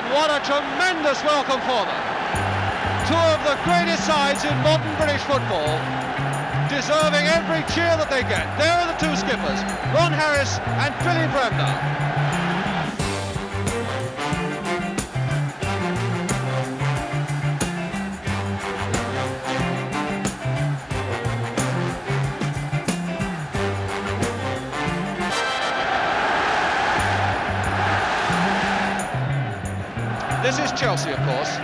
And what a tremendous welcome for them. Two of the greatest sides in modern British football, deserving every cheer that they get. There are the two skippers, Ron Harris and Billy Bremner. This is Chelsea, of course.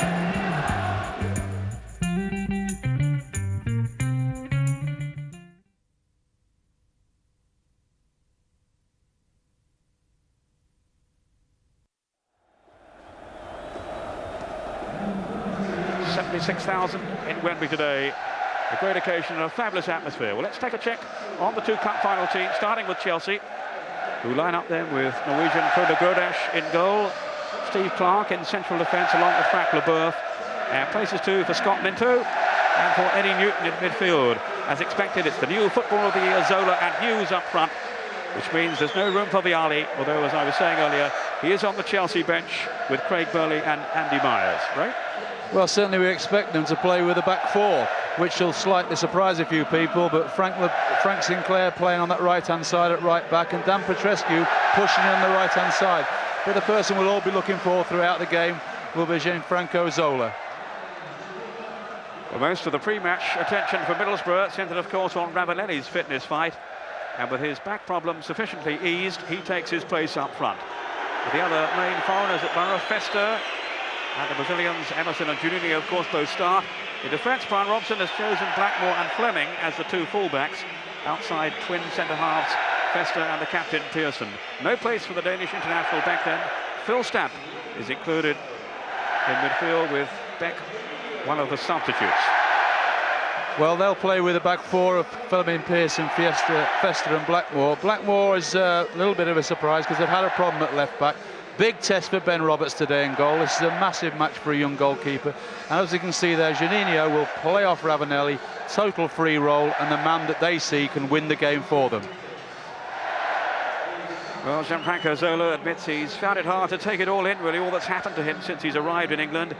$76,000 in Wembley today. A great occasion and a fabulous atmosphere. Well, let's take a check on the two cup final teams, starting with Chelsea, who line up then with Norwegian Frode Grodash in goal, Steve Clarke in central defence along with Frank Leboeuf, and places two for Scott Minto and for Eddie Newton in midfield. As expected, it's the new Footballer of the Year, Zola, and Hughes up front, which means there's no room for Vialli, although, as I was saying earlier, he is on the Chelsea bench with Craig Burley and Andy Myers, right? Well, certainly we expect them to play with a back four, which will slightly surprise a few people, but Frank Sinclair playing on that right-hand side at right back, and Dan Petrescu pushing on the right-hand side. But the person we'll all be looking for throughout the game will be Gianfranco Zola. Well, most of the pre-match attention for Middlesbrough centred, of course, on Ravanelli's fitness fight, and with his back problem sufficiently eased, he takes his place up front. With the other main foreigners at Borough, Fester and the Brazilians, Emerson and Juninho, of course, both start. In defence, Brian Robson has chosen Blackmore and Fleming as the two full-backs. Outside, twin centre-halves, Fester and the captain, Pearson. No place for the Danish international back then. Phil Stamp is included in midfield with Beck, one of the substitutes. Well, they'll play with a back four of Fleming, Pearson, Fester and Blackmore. Blackmore is a little bit of a surprise because they've had a problem at left back. Big test for Ben Roberts today in goal. This is a massive match for a young goalkeeper. And as you can see there, Juninho will play off Ravanelli, total free roll, and the man that they see can win the game for them. Well, Gianfranco Zola admits he's found it hard to take it all in, really, all that's happened to him since he's arrived in England.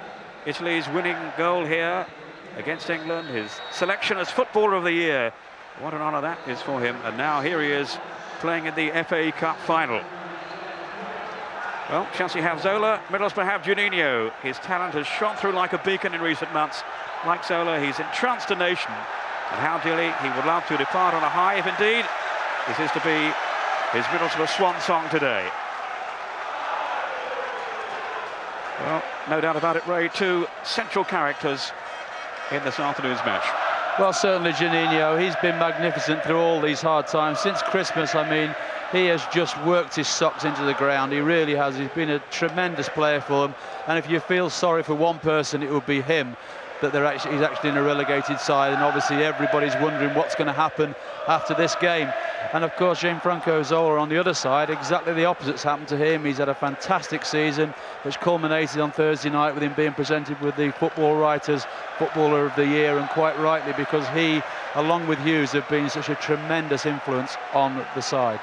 Italy's winning goal here against England, his selection as Footballer of the Year. What an honour that is for him. And now here he is playing in the FA Cup final. Well, Chelsea have Zola, Middlesbrough have Juninho. His talent has shone through like a beacon in recent months. Like Zola, he's entranced a nation. And how dearly he would love to depart on a high, if indeed this is to be his Middlesbrough swan song today. Well, no doubt about it, Ray, two central characters in this afternoon's match. Well, certainly Juninho, he's been magnificent through all these hard times. Since Christmas, I mean, he has just worked his socks into the ground. He really has. He's been a tremendous player for them. And if you feel sorry for one person, it would be him, that he's actually in a relegated side. And obviously everybody's wondering what's going to happen after this game. And of course, Gianfranco Zola on the other side, exactly the opposite's happened to him. He's had a fantastic season, which culminated on Thursday night with him being presented with the Football Writers Footballer of the Year, and quite rightly, because he, along with Hughes, have been such a tremendous influence on the side.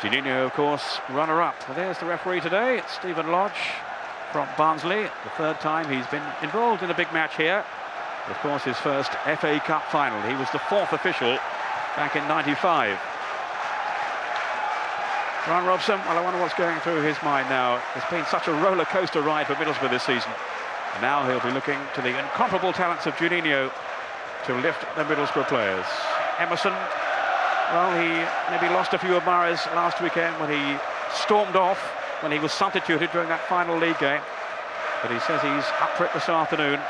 Juninho, of course, runner-up. Well, there's the referee today. It's Stephen Lodge from Barnsley. The third time he's been involved in a big match here. Of course, his first FA Cup final. He was the fourth official back in '95. Brian Robson, well, I wonder what's going through his mind now. It's been such a roller coaster ride for Middlesbrough this season. And now he'll be looking to the incomparable talents of Juninho to lift the Middlesbrough players. Emerson, well, he maybe lost a few admirers last weekend when he stormed off, when he was substituted during that final league game. But he says he's up for it this afternoon.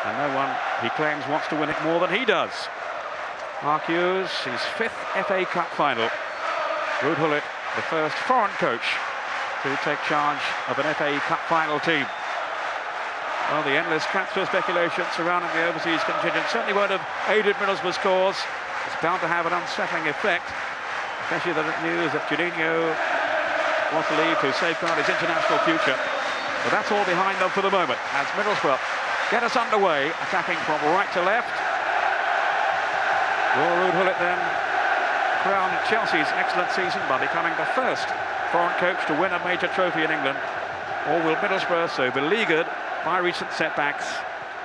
And no one, he claims, wants to win it more than he does. Mark Hughes, his fifth FA Cup final. Ruud Gullit, the first foreign coach to take charge of an FA Cup final team. Well, the endless transfer speculation surrounding the overseas contingent certainly won't have aided Middlesbrough's cause. It's bound to have an unsettling effect, especially the news that Juninho wants to leave to safeguard his international future. But that's all behind them for the moment, as Middlesbrough get us underway, attacking from right to left. Will Ruud Gullit then crown Chelsea's excellent season by becoming the first foreign coach to win a major trophy in England? Or will Middlesbrough, so beleaguered by recent setbacks,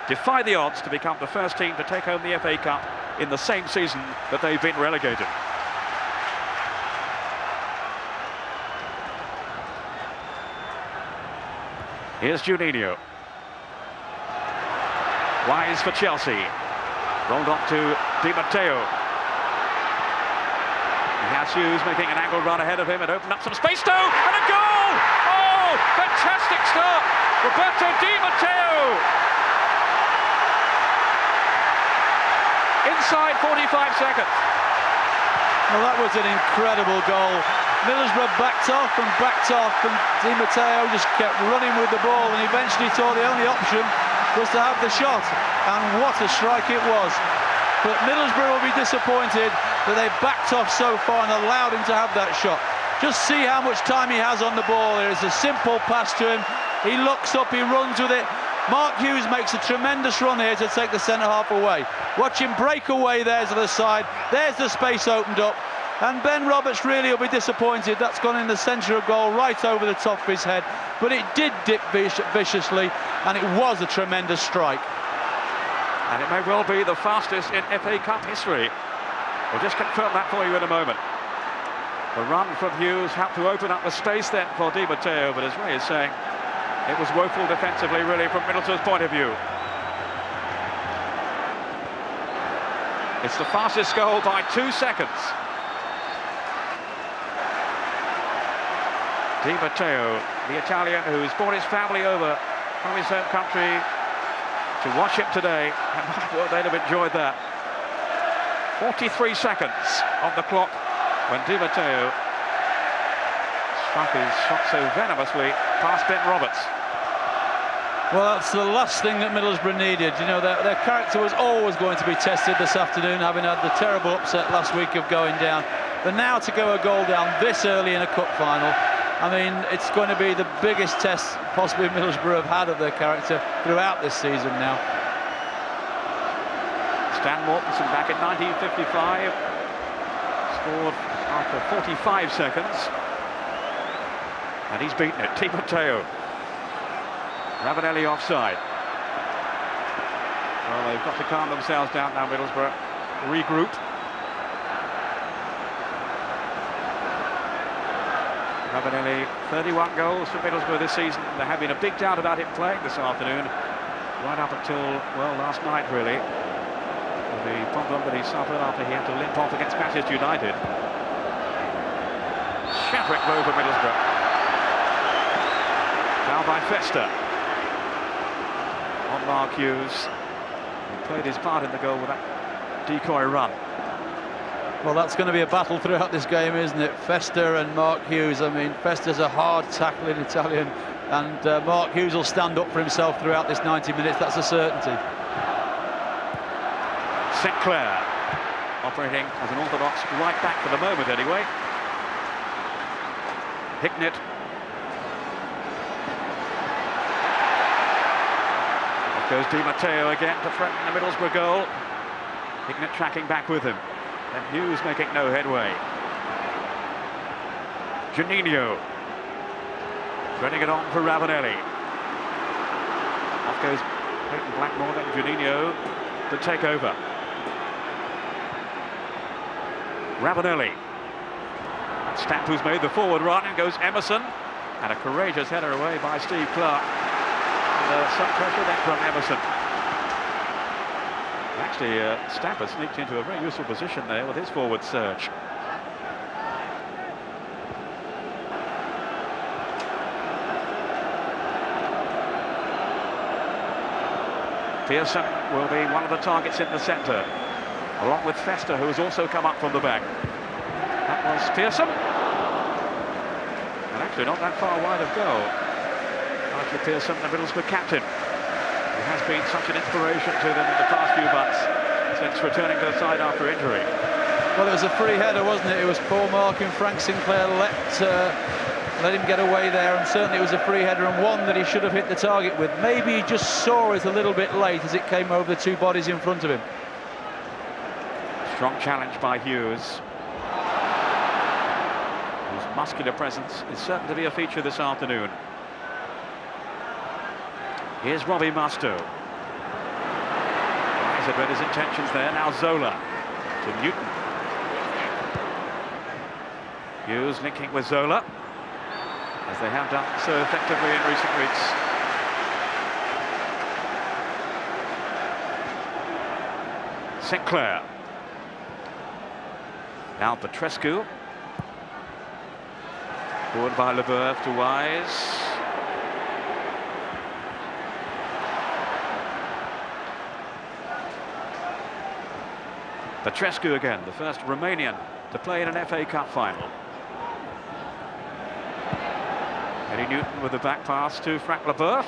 defy the odds to become the first team to take home the FA Cup in the same season that they've been relegated? Here's Juninho. Wise for Chelsea. Rolled on to Di Matteo. He has Hughes making an angled run ahead of him and opened up some space. And a goal! Oh, fantastic start! Roberto Di Matteo! Inside 45 seconds. Well, that was an incredible goal. Middlesbrough backed off, and Di Matteo just kept running with the ball, and eventually thought the only option was to have the shot, and what a strike it was. But Middlesbrough will be disappointed that they backed off so far and allowed him to have that shot. Just see how much time he has on the ball. There is a simple pass to him. He looks up, he runs with it. Mark Hughes makes a tremendous run here to take the centre-half away. Watch him break away there to the side. There's the space opened up. And Ben Roberts really will be disappointed. That's gone in the centre of goal, right over the top of his head. But it did dip viciously, and it was a tremendous strike. And it may well be the fastest in FA Cup history. We'll just confirm that for you in a moment. The run from Hughes helped to open up the space then for Di Matteo, but as Ray is saying, it was woeful defensively, really, from Middlesbrough's point of view. It's the fastest goal by 2 seconds. Di Matteo, the Italian who's brought his family over from his home country to watch him today, and well, they'd have enjoyed that. 43 seconds on the clock when Di Matteo struck his shot so venomously past Ben Roberts. Well, that's the last thing that Middlesbrough needed. You know, their character was always going to be tested this afternoon, having had the terrible upset last week of going down. But now to go a goal down this early in a cup final, I mean, it's going to be the biggest test possibly Middlesbrough have had of their character throughout this season now. Stan Mortensen back in 1955, scored after 45 seconds, and he's beaten it. Di Matteo. Ravanelli offside. Well, they've got to calm themselves down now, Middlesbrough. Regroup. Ravanelli, 31 goals for Middlesbrough this season. There have been a big doubt about him playing this afternoon, right up until, well, last night, really. The problem that he suffered after he had to limp off against Manchester United. Shattering blow for Middlesbrough. Foul by Festa. On Mark Hughes. He played his part in the goal with that decoy run. Well, that's going to be a battle throughout this game, isn't it? Festa and Mark Hughes. I mean, Festa's a hard tackling Italian, and Mark Hughes will stand up for himself throughout this 90 minutes. That's a certainty. Sinclair operating as an orthodox right back for the moment, anyway. Hicknett. Off goes Di Matteo again to threaten the Middlesbrough goal. Hicknett tracking back with him. And Hughes making no headway. Juninho. Threading it on for Ravanelli. Off goes Peyton Blackmore, then Juninho to take over. Ravanelli. And Stamp, who's made the forward run, and goes Emerson. And a courageous header away by Steve Clark. And some pressure then from Emerson. Actually, Stamper sneaked into a very useful position there with his forward surge. Pearson will be one of the targets in the centre, along with Festa, who has also come up from the back. That was Pearson. And actually not that far wide of goal. Archie Pearson, the Middlesbrough captain. He has been such an inspiration to them in the past few months since returning to the side after injury. Well, it was a free header, wasn't it? It was Paul Mark and Frank Sinclair let him get away there, and certainly it was a free header, and one that he should have hit the target with. Maybe he just saw it a little bit late as it came over the two bodies in front of him. Strong challenge by Hughes, whose muscular presence is certain to be a feature this afternoon. Here's Robbie Mustoe. He's had read his intentions there. Now Zola to Newton. Hughes linking with Zola, as they have done so effectively in recent weeks. Sinclair. Now Petrescu. Forward by Leboeuf to Wise. Petrescu again, the first Romanian to play in an FA Cup final. Eddie Newton with the back pass to Frank Leboeuf.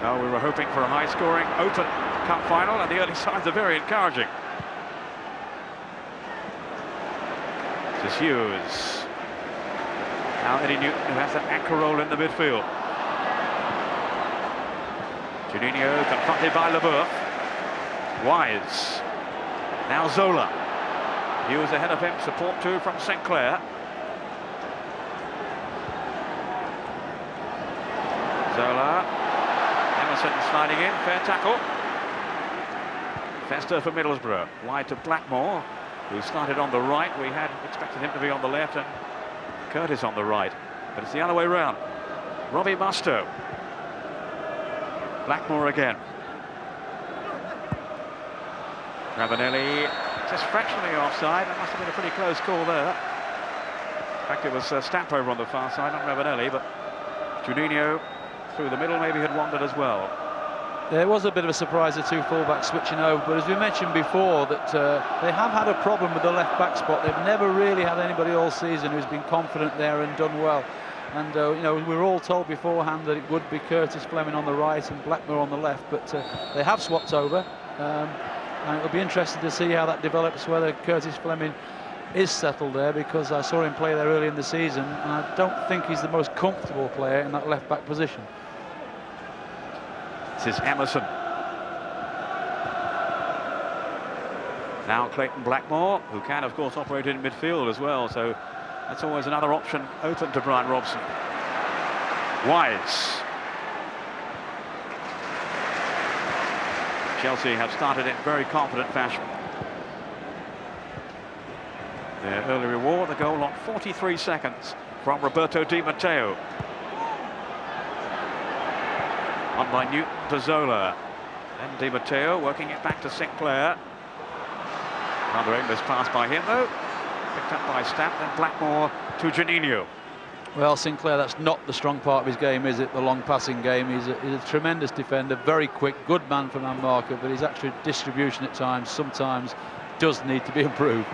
Well, we were hoping for a high-scoring open cup final, and the early signs are very encouraging. This is Hughes. Now Eddie Newton, who has that anchor role in the midfield. Juninho confronted by Leboeuf. Wise. Now Zola. Hughes ahead of him, support too from Sinclair. Zola. Emerson sliding in, fair tackle. Fester for Middlesbrough. Wide to Blackmore, who started on the right. We had expected him to be on the left, and Curtis on the right, but it's the other way round. Robbie Mustoe. Blackmore again. Ravanelli just fractionally offside. That must have been a pretty close call there. In fact, it was Stamp over on the far side, not Ravanelli, but Juninho through the middle maybe had wandered as well. There was a bit of a surprise, the two fullbacks switching over, but as we mentioned before, that they have had a problem with the left-back spot. They've never really had anybody all season who's been confident there and done well. And you know, we were all told beforehand that it would be Curtis Fleming on the right and Blackmore on the left, but they have swapped over, and it'll be interesting to see how that develops, whether Curtis Fleming is settled there, because I saw him play there early in the season, and I don't think he's the most comfortable player in that left-back position. This is Emerson. Now Clayton Blackmore, who can, of course, operate in midfield as well, so that's always another option open to Brian Robson. Wise. Chelsea have started in very confident fashion. Their early reward, the goal on 43 seconds from Roberto Di Matteo. On by Newton to Zola. Then Di Matteo working it back to Sinclair. Rather aimless pass by him though. Picked up by Stamp, then Blackmore to Juninho. Well, Sinclair, that's not the strong part of his game, is it? The long passing game. He's a tremendous defender, very quick, good man for man marker, but his actual distribution at times, sometimes, does need to be improved.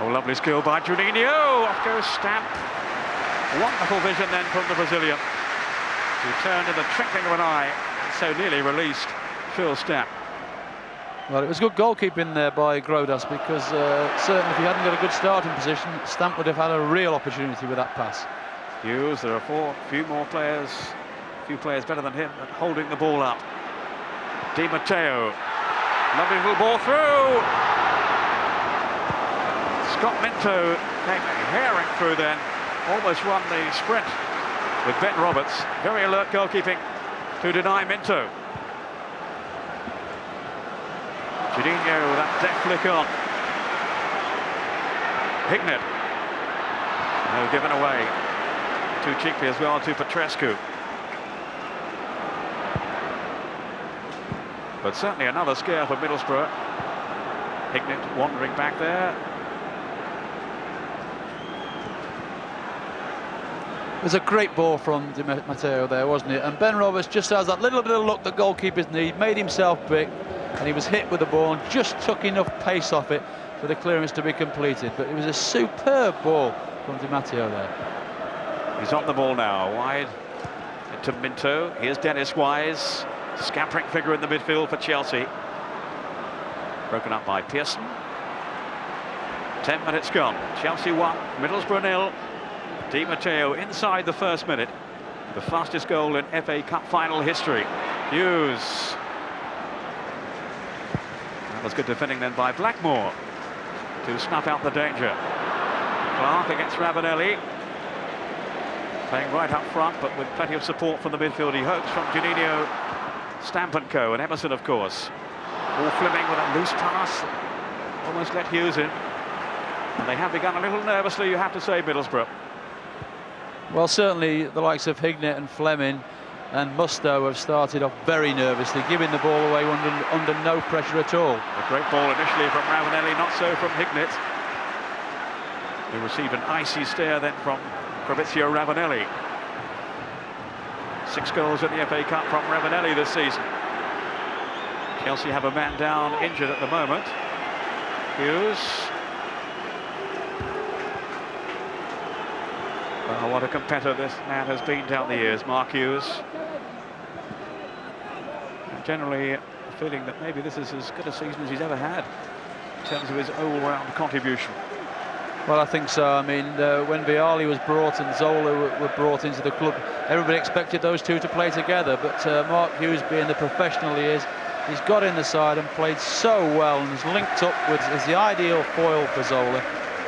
Oh, lovely skill by Juninho. Off goes Stamp. Wonderful vision then from the Brazilian, who turned in the twinkling of an eye and so nearly released Phil Stamp. Well, it was good goalkeeping there by Grodas, because certainly if he hadn't got a good starting position, Stamp would have had a real opportunity with that pass. Hughes, there are few players better than him at holding the ball up. Di Matteo, lovely little ball through. Scott Minto came herring through then, almost won the sprint with Ben Roberts. Very alert goalkeeping to deny Minto. Juninho with that deft flick on. Hignett. No, given away. Too cheaply as well to Petrescu. But certainly another scare for Middlesbrough. Hignett wandering back there. It was a great ball from Di Matteo there, wasn't it? And Ben Roberts just has that little bit of luck that goalkeepers need, made himself big, and he was hit with the ball and just took enough pace off it for the clearance to be completed. But it was a superb ball from Di Matteo there. He's on the ball now, wide into Minto. Here's Dennis Wise, scampering figure in the midfield for Chelsea. Broken up by Pearson. 10 minutes gone. Chelsea 1, Middlesbrough 0. Di Matteo inside the first minute. The fastest goal in FA Cup final history. Hughes. That was good defending then by Blackmore. to snuff out the danger. Clark against Ravanelli. Playing right up front, but with plenty of support from the midfield. He hopes from Juninho, Stamp & Co. and Emerson, of course. All Fleming with a loose pass. Almost let Hughes in. And they have begun a little nervously, you have to say, Middlesbrough. Well, certainly the likes of Hignett and Fleming and Musto have started off very nervously, giving the ball away under no pressure at all. A great ball initially from Ravanelli, not so from Hignett, who received an icy stare then from Fabrizio Ravanelli. 6 goals in the FA Cup from Ravanelli this season. Chelsea have a man down, injured at the moment. Hughes. Well, what a competitor this man has been down the years, Mark Hughes. And generally, a feeling that maybe this is as good a season as he's ever had in terms of his all-round contribution. Well, I think so. I mean, when Vialli was brought and Zola were brought into the club, everybody expected those two to play together. But Mark Hughes, being the professional he is, he's got in the side and played so well and has linked up with as the ideal foil for Zola.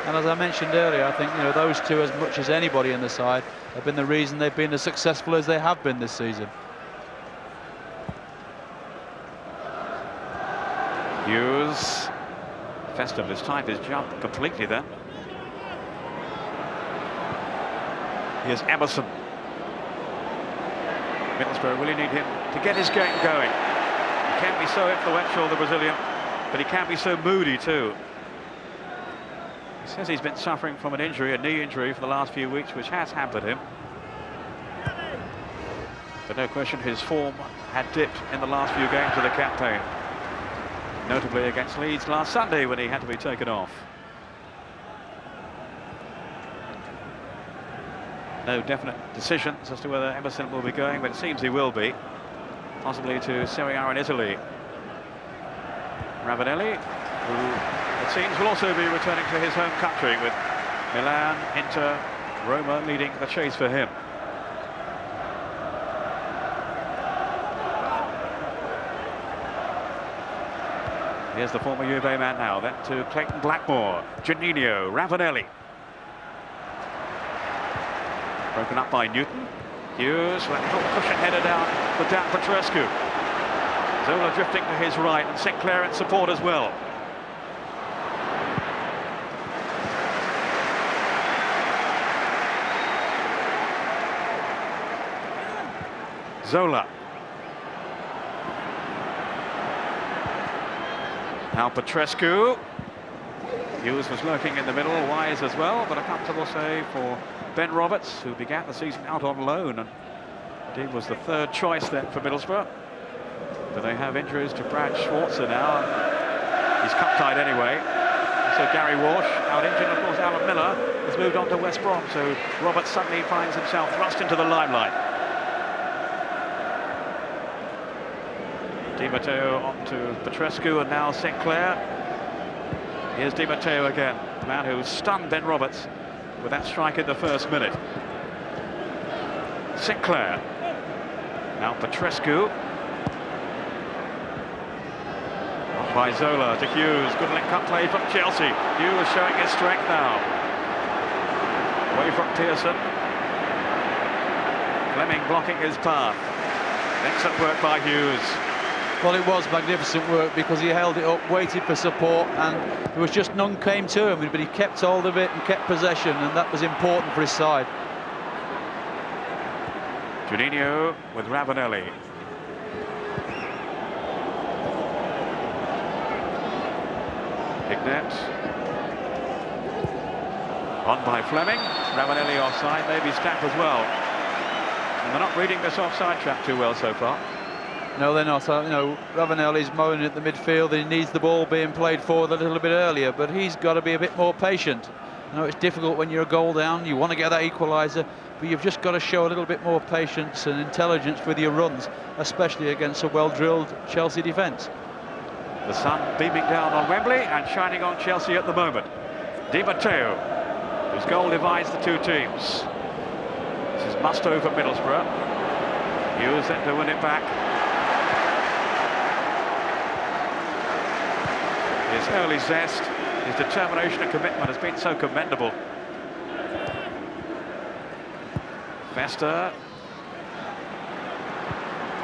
And as I mentioned earlier, I think those two, as much as anybody in the side, have been the reason they've been as successful as they have been this season. Hughes. Festive has timed his jump completely then. Here's Emerson. Middlesbrough really need him to get his game going. He can be so influential, the Brazilian, but he can be so moody too. He says he's been suffering from an injury, a knee injury, for the last few weeks, which has hampered him. But no question his form had dipped in the last few games of the campaign. Notably against Leeds last Sunday when he had to be taken off. No definite decisions as to whether Emerson will be going, but it seems he will be. Possibly to Serie A in Italy. Ravanelli, who it seems will also be returning to his home country, with Milan, Inter, Roma leading the chase for him. Here's the former Juve man now, then to Clayton Blackmore, Juninho, Ravanelli. Broken up by Newton. Hughes, let the cushion header down for Dan Petrescu. Zola drifting to his right, and Sinclair in support as well. Zola. Now Petrescu. Hughes was lurking in the middle, wise as well, but a comfortable save for Ben Roberts, who began the season out on loan and indeed was the third choice then for Middlesbrough. But they have injuries to Brad Schwarzer now. He's cup-tied anyway. So Gary Walsh out injured. Of course, Alan Miller has moved on to West Brom, so Roberts suddenly finds himself thrust into the limelight. Di Matteo on to Petrescu, and now Sinclair. Here's Di Matteo again, the man who stunned Ben Roberts with that strike in the first minute. Sinclair. Now Petrescu. Off by Zola to Hughes. Good link-up play from Chelsea. Hughes showing his strength now. Away from Pearson. Fleming blocking his path. Excellent work by Hughes. Well, it was magnificent work because he held it up, waited for support, and there was just none came to him, but he kept hold of it and kept possession, and that was important for his side. Juninho with Ravanelli. Hignett. On by Fleming. Ravanelli offside, maybe Stamp as well. And they're not reading this offside trap too well so far. No, they're not. Ravanelli's moaning at the midfield. He needs the ball being played forward a little bit earlier, but he's got to be a bit more patient. I know it's difficult when you're a goal down. You want to get that equaliser, but you've just got to show a little bit more patience and intelligence with your runs, especially against a well-drilled Chelsea defence. The sun beaming down on Wembley and shining on Chelsea at the moment. Di Matteo, whose goal divides the two teams. This is must-have for Middlesbrough. Hughes then to win it back. His early zest, His determination and commitment has been so commendable. Festa.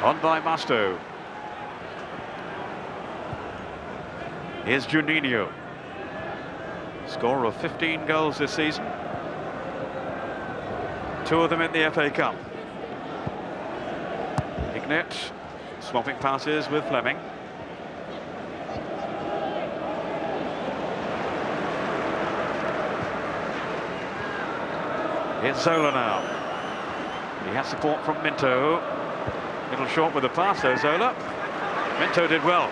On by Musto. Here's Juninho. Scorer of 15 goals this season. 2 of them in the FA Cup. Ignat swapping passes with Fleming. Here's Zola now. He has support from Minto. Little short with the pass though, Zola. Minto did well.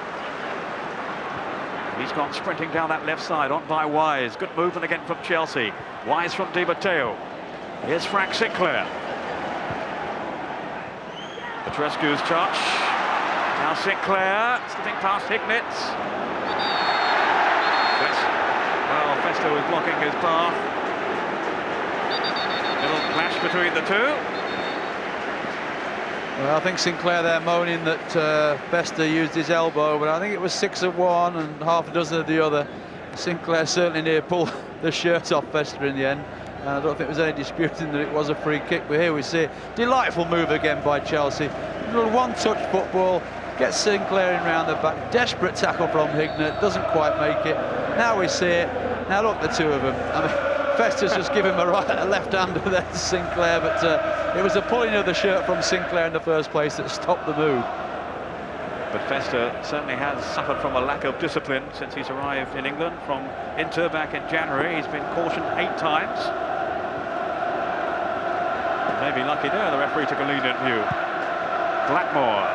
He's gone sprinting down that left side, on by Wise. Good movement again from Chelsea. Wise from Di Matteo. Here's Frank Sinclair. Petrescu's touch. Now Sinclair, slipping past Hignett. Well, Festa was blocking his path. Little clash between the two. Well, I think Sinclair there moaning that Festa used his elbow, but I think it was 6 of one and half a dozen of the other. Sinclair certainly near pulled the shirt off Festa in the end. And I don't think there was any disputing that it was a free kick, but here we see it. Delightful move again by Chelsea. Little one-touch football, gets Sinclair in round the back. Desperate tackle from Hignett, doesn't quite make it. Now we see it. Now look, the two of them. I mean, Festa's just given him a left-hander there to Sinclair, but it was the pulling of the shirt from Sinclair in the first place that stopped the move. But Festa certainly has suffered from a lack of discipline since he's arrived in England from Inter back in January. He's been cautioned 8 times. Maybe lucky there, the referee took a lenient view. Blackmore.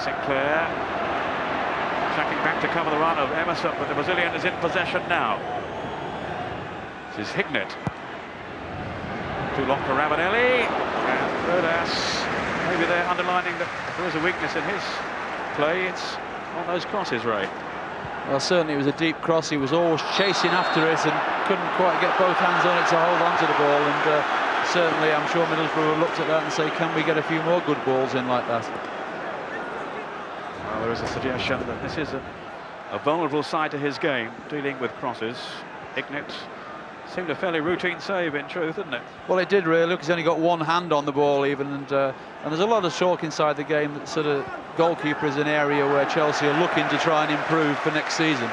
Sinclair tracking back to cover the run of Emerson, but the Brazilian is in possession now. This is Hignett. Too long for Ravanelli. And Rodas, maybe they're underlining that there is a weakness in his play. It's on those crosses, Ray. Well, certainly it was a deep cross. He was always chasing after it and couldn't quite get both hands on it to hold on to the ball. And certainly I'm sure Middlesbrough looked at that and say, can we get a few more good balls in like that? Well, there is a suggestion that this is a vulnerable side to his game, dealing with crosses. Hignett seemed a fairly routine save in truth, didn't it? Well, it did really. Look, he's only got one hand on the ball even, and there's a lot of talk inside the game that sort of goalkeeper is an area where Chelsea are looking to try and improve for next season.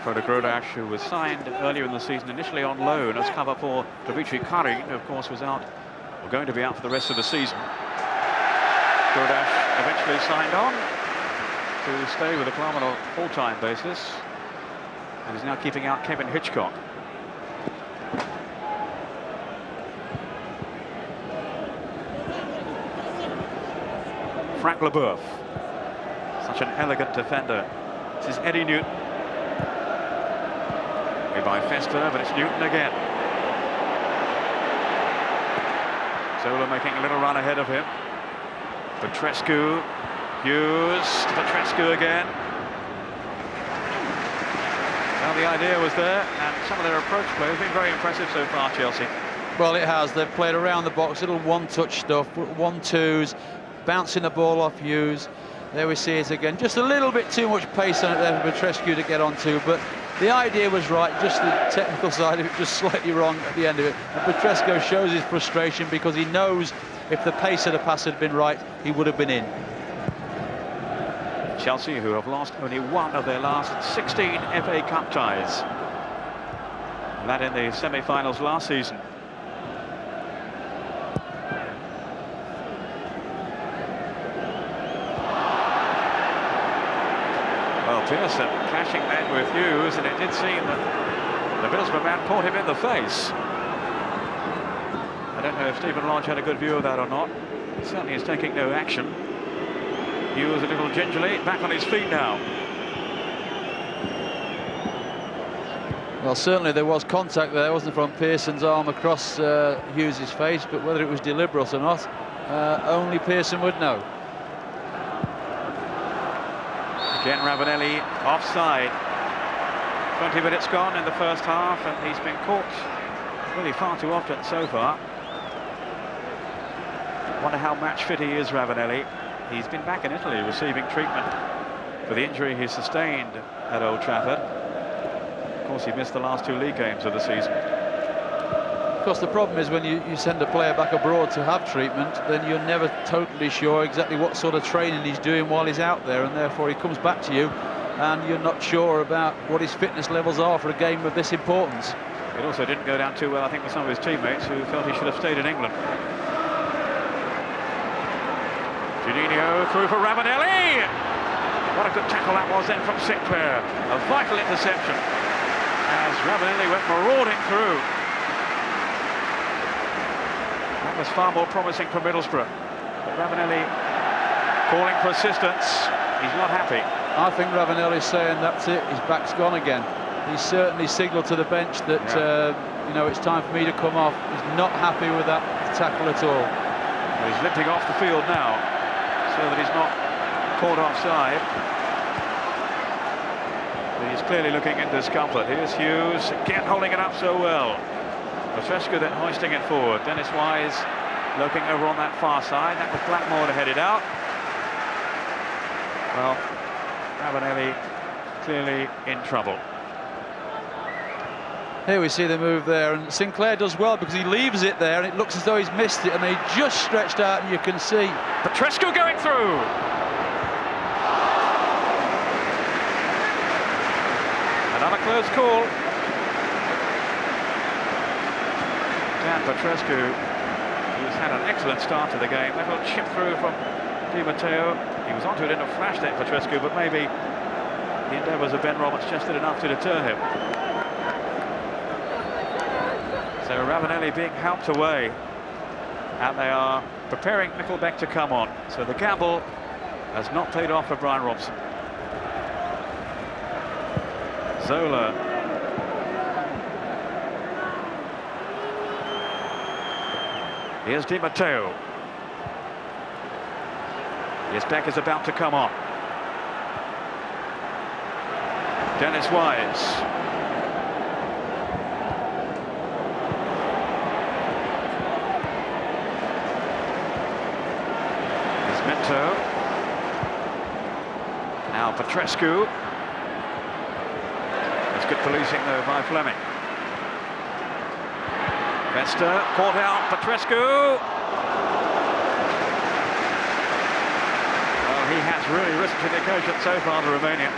Frodo Grodash, who was signed earlier in the season, initially on loan as cover for Dimitri Karin, who of course was out, or going to be out for the rest of the season. Grodash eventually signed on to stay with the club on a full-time basis, and is now keeping out Kevin Hitchcock. Frank Leboeuf, such an elegant defender. This is Eddie Newton. Made by Festa, but it's Newton again. Zola making a little run ahead of him. Petrescu, Hughes, Petrescu again. Well, the idea was there, and some of their approach play has been very impressive so far, Chelsea. Well, it has. They've played around the box, little one-touch stuff, 1-2s, bouncing the ball off Hughes. There we see it again. Just a little bit too much pace on it there for Petrescu to get onto, but the idea was right, just the technical side of it just slightly wrong at the end of it. And Petrescu shows his frustration because he knows if the pace of the pass had been right, he would have been in. Chelsea, who have lost only one of their last 16 FA Cup ties. And that in the semi-finals last season. Well, Pearson clashing then with Hughes, and it did seem that the Middlesbrough man caught him in the face. I don't know if Stephen Lodge had a good view of that or not. He certainly is taking no action. Hughes a little gingerly, back on his feet now. Well, certainly there was contact there, wasn't it, from Pearson's arm across Hughes' face, but whether it was deliberate or not, only Pearson would know. Again, Ravanelli offside. 20 minutes gone in the first half, and he's been caught really far too often so far. Wonder how match fit he is, Ravanelli. He's been back in Italy receiving treatment for the injury he sustained at Old Trafford. Of course, he missed the last 2 league games of the season. Of course, the problem is when you send a player back abroad to have treatment, then you're never totally sure exactly what sort of training he's doing while he's out there, and therefore he comes back to you and you're not sure about what his fitness levels are for a game of this importance. It also didn't go down too well, I think, with some of his teammates who felt he should have stayed in England. Juninho through for Ravanelli. What a good tackle that was then from Sinclair. A vital interception as Ravanelli went marauding through. That was far more promising for Middlesbrough. But Ravanelli calling for assistance. He's not happy. I think Ravanelli's saying that's it, his back's gone again. He's certainly signalled to the bench that you know, it's time for me to come off. He's not happy with that tackle at all. Well, he's limping off the field now, so that he's not caught offside. But he's clearly looking in discomfort. Here's Hughes, again holding it up so well. Petrescu then hoisting it forward. Dennis Wise looking over on that far side. That was Blackmore to head it out. Well, Ravanelli clearly in trouble. Here we see the move there, and Sinclair does well because he leaves it there and it looks as though he's missed it, and they just stretched out and you can see. Petrescu going through. Another close call. Dan Petrescu, who's had an excellent start to the game. That little chip through from Di Matteo. He was onto it in a flash then, Petrescu, but maybe the endeavours of Ben Roberts just did enough to deter him. So Ravanelli being helped away, and they are preparing Nickelback to come on. So the gamble has not paid off for Brian Robson. Zola. Here's Di Matteo. His back is about to come on. Dennis Wise. Now Petrescu. That's good policing though by Fleming. Vesta caught out. Petrescu. Well, he has really risen to the occasion so far, the Romanian.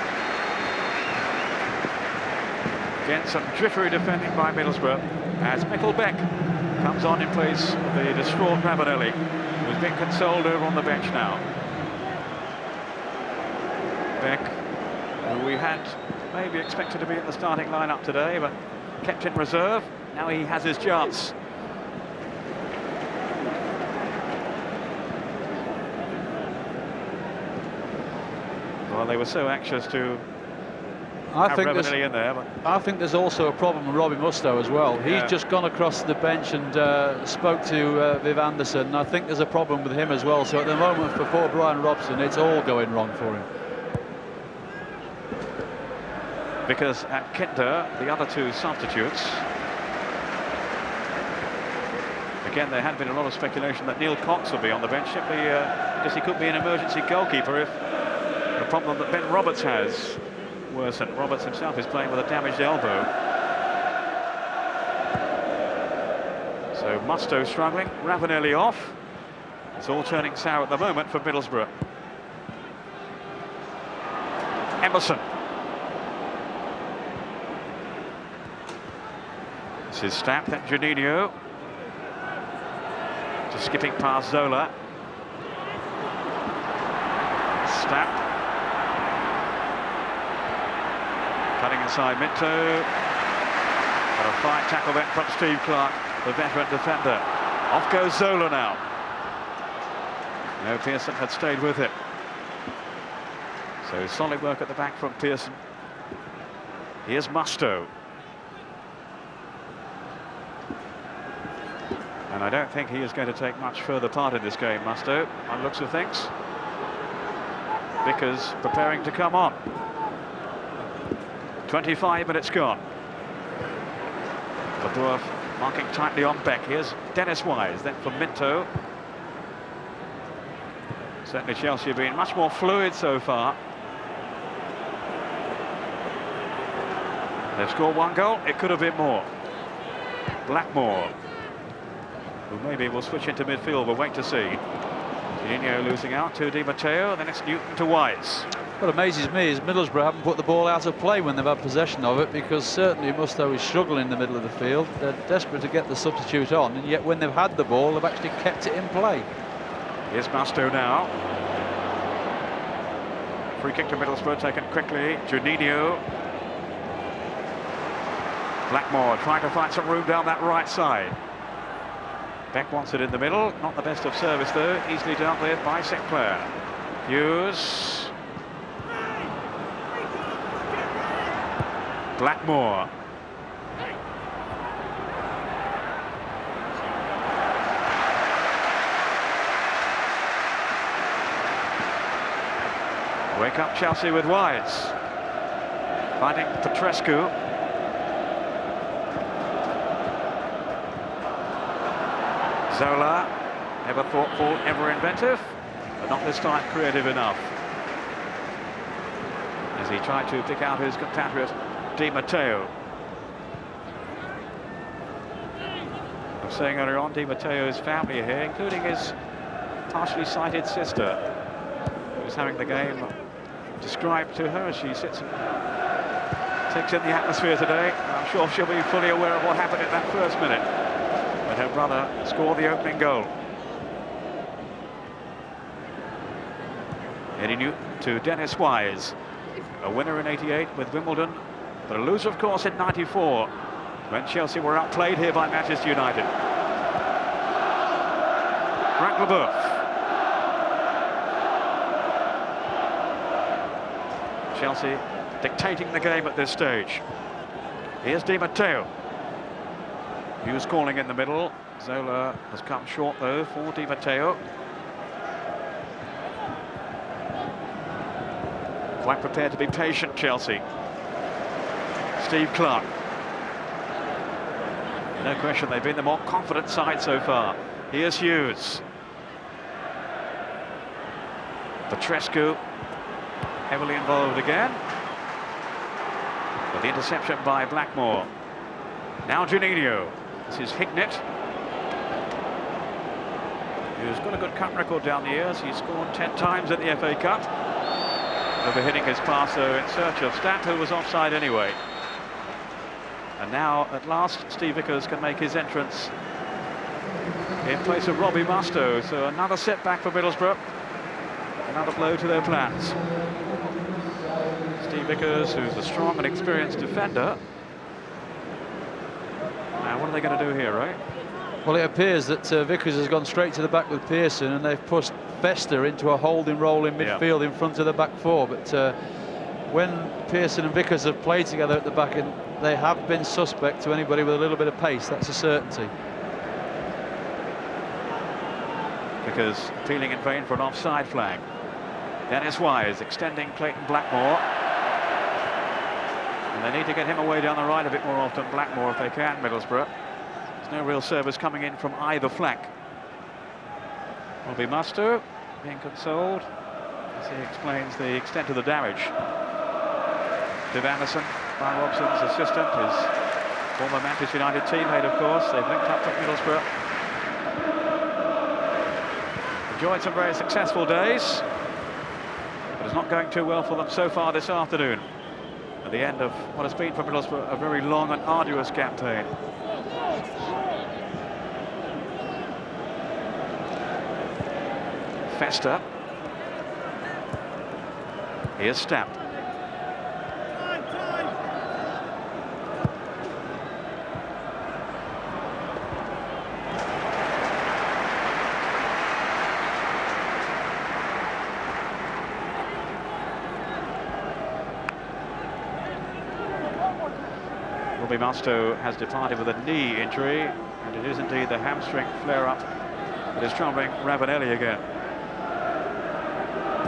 Again, some jittery defending by Middlesbrough as Nickelback comes on in place of the distraught Ravanelli, who's being consoled over on the bench now. Beck, who we had maybe expected to be in the starting lineup today, but kept in reserve. Now he has his chance. Well, they were so anxious to have Ravanelli in there. But I think there's also a problem with Robbie Mustoe as well. He's just gone across the bench and spoke to Viv Anderson, and I think there's a problem with him as well. So at the moment, for poor Brian Robson, it's all going wrong for him. Because at Kinder, the other 2 substitutes, again, there had been a lot of speculation that Neil Cox would be on the bench. Because he could be an emergency goalkeeper if the problem that Ben Roberts has worsened. Roberts himself is playing with a damaged elbow. So Mustoe struggling, Ravanelli off. It's all turning sour at the moment for Middlesbrough. Emerson. This is Stapp, then Juninho. Just skipping past Zola. Stapp. Cutting inside Minto. Got a fine tackle then from Steve Clark, the veteran defender. Off goes Zola now. No, Pearson had stayed with him. So solid work at the back from Pearson. Here's Mustoe. And I don't think he is going to take much further part in this game, Mustoe, on looks of things. Vickers preparing to come on. 25 minutes gone. Labour marking tightly on Beck. Here's Dennis Wise, then for Minto. Certainly Chelsea have been much more fluid so far. They've scored 1 goal, it could have been more. Blackmore, who maybe will switch into midfield, we'll wait to see. Juninho losing out to Di Matteo, then it's Newton to Wise. What amazes me is Middlesbrough haven't put the ball out of play when they've had possession of it, because certainly Musto is struggling in the middle of the field. They're desperate to get the substitute on, and yet when they've had the ball, they've actually kept it in play. Here's Musto now. Free kick to Middlesbrough, taken quickly. Juninho. Blackmore trying to find some room down that right side. Beck wants it in the middle. Not the best of service, though. Easily dealt with by Sinclair. Hughes. Blackmore. Wake up Chelsea with Wise. Finding Petrescu. Zola, ever thoughtful, ever inventive, but not this time creative enough. As he tried to pick out his compatriot, Di Matteo. I was saying earlier on, Di Matteo's family here, including his partially sighted sister, who's having the game described to her as she sits and takes in the atmosphere today. I'm sure she'll be fully aware of what happened in that first minute when her brother scored the opening goal. Eddie Newton to Dennis Wise, a winner in '88 with Wimbledon, but a loser, of course, in '94 when Chelsea were outplayed here by Manchester United. Frank Leboeuf. Chelsea dictating the game at this stage. Here's Di Matteo. Hughes calling in the middle. Zola has come short, though, for Di Matteo. Quite prepared to be patient, Chelsea. Steve Clark. No question, they've been the more confident side so far. Here's Hughes. Petrescu, heavily involved again. But the interception by Blackmore. Now Juninho. This is Hignett. He's got a good cup record down the years. He's scored 10 times at the FA Cup. Overhitting his pass, though, in search of Stat, who was offside anyway. And now, at last, Steve Vickers can make his entrance in place of Robbie Musto. So another setback for Middlesbrough. Another blow to their plans. Steve Vickers, who's a strong and experienced defender. Now, what are they going to do here, right? Well, it appears that Vickers has gone straight to the back with Pearson, and they've pushed Fester into a holding role in midfield in front of the back four. But when Pearson and Vickers have played together at the back, and they have been suspect to anybody with a little bit of pace, that's a certainty. Vickers appealing in vain for an offside flag. Dennis Wise extending Clayton Blackmore. And they need to get him away down the right a bit more often, Blackmore, if they can, Middlesbrough. There's no real service coming in from either flank. Will be Musto being consoled as he explains the extent of the damage. Viv Anderson, Brian Robson's assistant, his former Manchester United teammate, of course. They've linked up with Middlesbrough. Enjoyed some very successful days, but it's not going too well for them so far this afternoon. At the end of what has been for Middlesbrough a very long and arduous campaign. Fester. Here's Stamp. Robbie Musto has departed with a knee injury, and it is indeed the hamstring flare-up that is troubling Ravanelli again.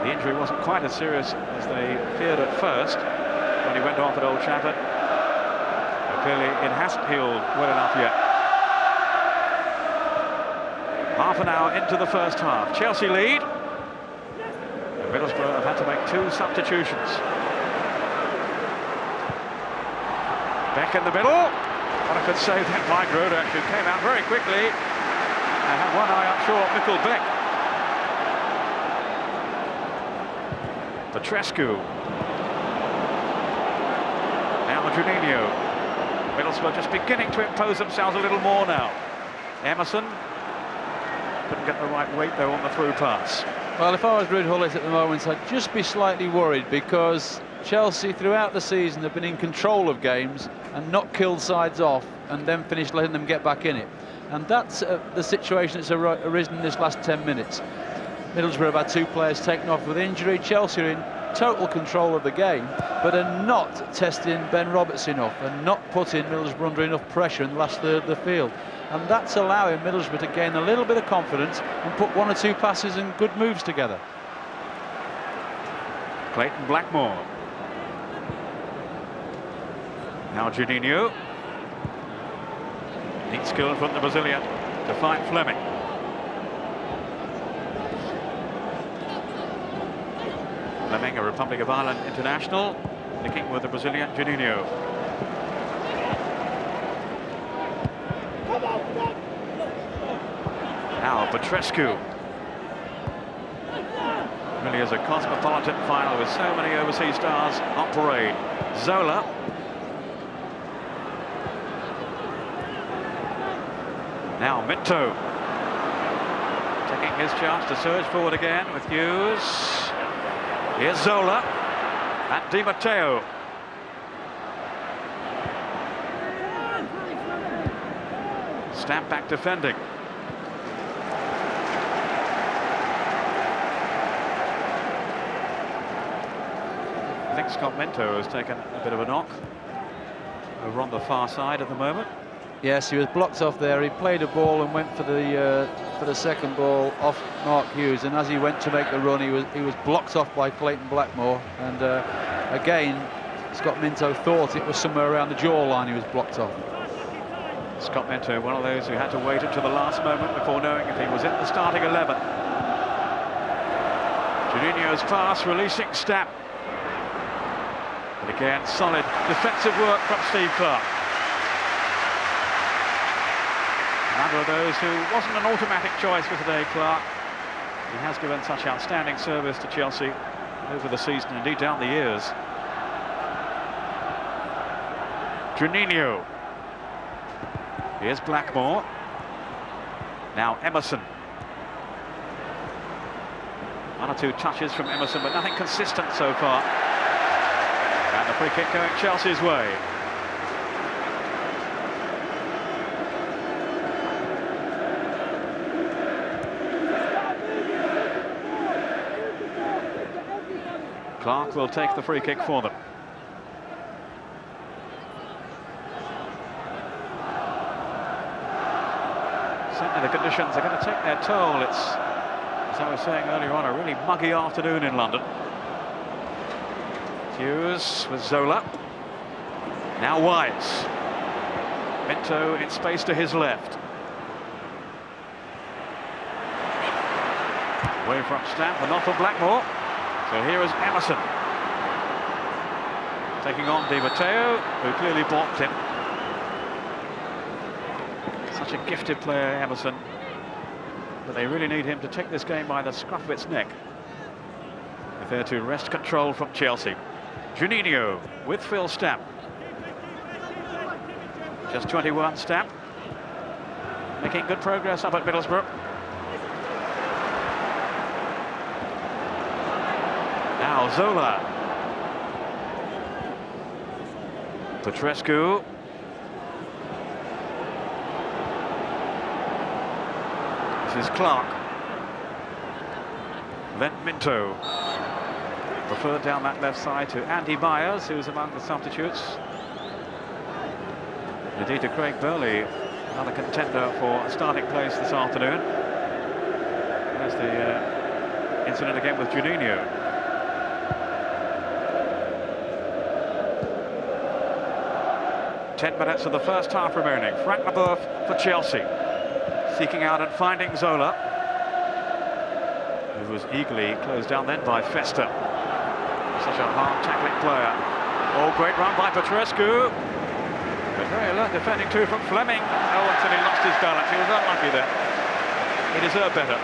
The injury wasn't quite as serious as they feared at first when he went off at Old Trafford. But clearly it hasn't healed well enough yet. Half an hour into the first half. Chelsea lead. And Middlesbrough have had to make 2 substitutions. back in the middle. What a good save that by Grodak, who came out very quickly and had one eye up short. Mikkel Beck. Petrescu. Now Juninho. Middlesbrough just beginning to impose themselves a little more now. Emerson couldn't get the right weight though on the through pass. Well, if I was Ruud Gullit at the moment, I'd just be slightly worried, because Chelsea throughout the season have been in control of games and not killed sides off and then finished letting them get back in it. And that's the situation that's arisen in this last 10 minutes. Middlesbrough have had 2 players taken off with injury. Chelsea are in total control of the game, but are not testing Ben Roberts enough and not putting Middlesbrough under enough pressure in the last third of the field. And that's allowing Middlesbrough to gain a little bit of confidence and put 1 or 2 passes and good moves together. Clayton Blackmore. Now Juninho. Neat skill from the Brazilian to find Fleming. Fleming, a Republic of Ireland international, linking with the Brazilian Juninho. Now Petrescu. Really is a cosmopolitan final with so many overseas stars on parade. Zola. Now Minto. Taking his chance to surge forward again with Hughes. Here's Zola and Di Matteo. Stamp back defending. I think Scott Minto has taken a bit of a knock over on the far side at the moment. Yes, he was blocked off there. He played a ball and went for the second ball off Mark Hughes, and as he went to make the run, he was blocked off by Clayton Blackmore. And again, Scott Minto thought it was somewhere around the jawline he was blocked off. Scott Minto, one of those who had to wait until the last moment before knowing if he was in the starting 11. Juninho's pass, releasing Stapp. But again, solid defensive work from Steve Clarke. Another of those who wasn't an automatic choice for today, Clarke. He has given such outstanding service to Chelsea over the season, indeed down the years. Juninho. Here's Blackmore. Now Emerson. 1 or 2 touches from Emerson, but nothing consistent so far. And the free kick going Chelsea's way. Clarke will take the free kick for them. Certainly the conditions are going to take their toll. It's, as I was saying earlier on, a really muggy afternoon in London. Hughes with Zola. Now Wise. Minto in space to his left. Away from Stapp, but not from Blackmore. So here is Emerson. Taking on Di Matteo, who clearly blocked him. Such a gifted player, Emerson. But they really need him to take this game by the scruff of its neck, if they're to wrest control from Chelsea. Juninho with Phil Stapp. Just 21, Stapp. Making good progress up at Middlesbrough. Now Zola. Petrescu. This is Clarke. Then Minto. Preferred down that left side to Andy Myers, who's among the substitutes. Indeed to Craig Burley, another contender for a starting place this afternoon. There's the incident again with Juninho. Ten minutes of the first half remaining. Frank Leboeuf for Chelsea, seeking out and finding Zola, who was eagerly closed down then by Festa. Such a hard tackling player. Oh, great run by Petrescu. But very alert defending too from Fleming. Oh, until he lost his balance. He was unlucky there. He deserved better.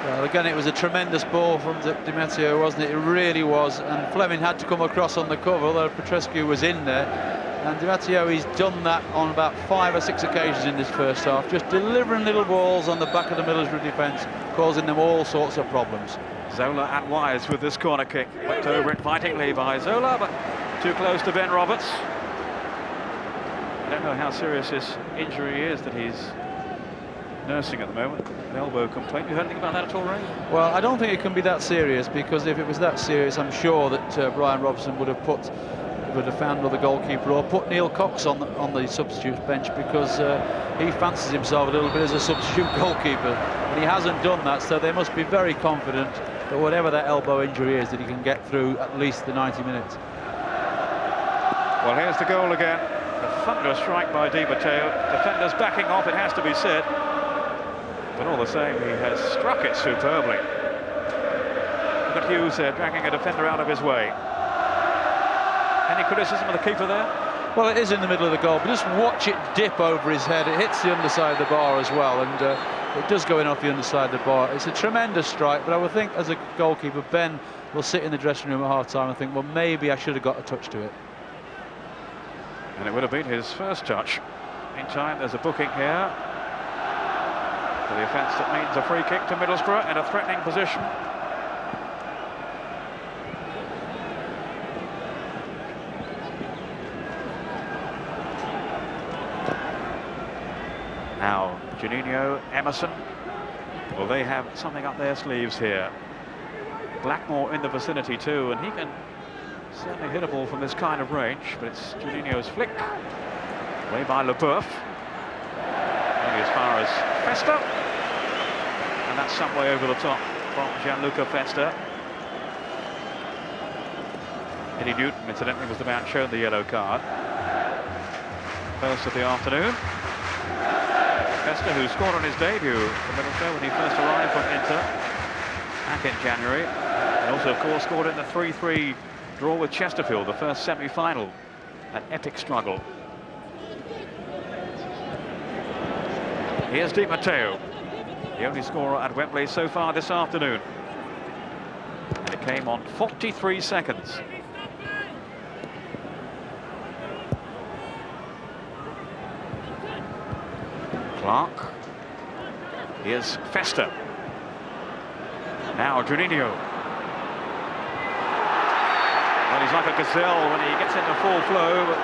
Well, again, it was a tremendous ball from Di Matteo, wasn't it? It really was. And Fleming had to come across on the cover, although Petrescu was in there. And Di Matteo, he's done that on about 5 or 6 occasions in this first half, just delivering little balls on the back of the Middlesbrough defence, causing them all sorts of problems. Zola and Wise with this corner kick. Whipped over invitingly by Zola, but too close to Ben Roberts. I don't know how serious his injury is that he's nursing at the moment. An elbow complaint. You heard anything about that at all, Ray? Well, I don't think it can be that serious, because if it was that serious, I'm sure that Brian Robson would have found another goalkeeper or put Neil Cox on the substitutes bench, because he fancies himself a little bit as a substitute goalkeeper, and he hasn't done that. So they must be very confident that whatever that elbow injury is, that he can get through at least the 90 minutes. Well, here's the goal again. A thunderous strike by Di Matteo. Defenders backing off, it has to be said. But all the same, he has struck it superbly. Look at Hughes there, dragging a defender out of his way. Any criticism of the keeper there? Well, it is in the middle of the goal, but just watch it dip over his head. It hits the underside of the bar as well, and it does go in off the underside of the bar. It's a tremendous strike, but I would think as a goalkeeper, Ben will sit in the dressing room at half-time and think, well, maybe I should have got a touch to it. And it would have been his first touch. Meantime, there's a booking here for the offence that means a free kick to Middlesbrough in a threatening position. Now, Juninho, Emerson, well, they have something up their sleeves here. Blackmore in the vicinity too, and he can certainly hit a ball from this kind of range, but it's Juninho's flick. Away by Leboeuf. Maybe as far as Festa. And that's some way over the top from Gianluca Festa. Eddie Newton, incidentally, was the man shown the yellow card. First of the afternoon. Festa, who scored on his debut for Middlesbrough when he first arrived from Inter back in January. And also, of course, scored in the 3-3 draw with Chesterfield, the first semi-final. An epic struggle. Here's Di Matteo, the only scorer at Wembley so far this afternoon. And it came on 43 seconds. Clark. Here's Festa. Now Juninho. Well, he's like a gazelle when he gets into full flow, but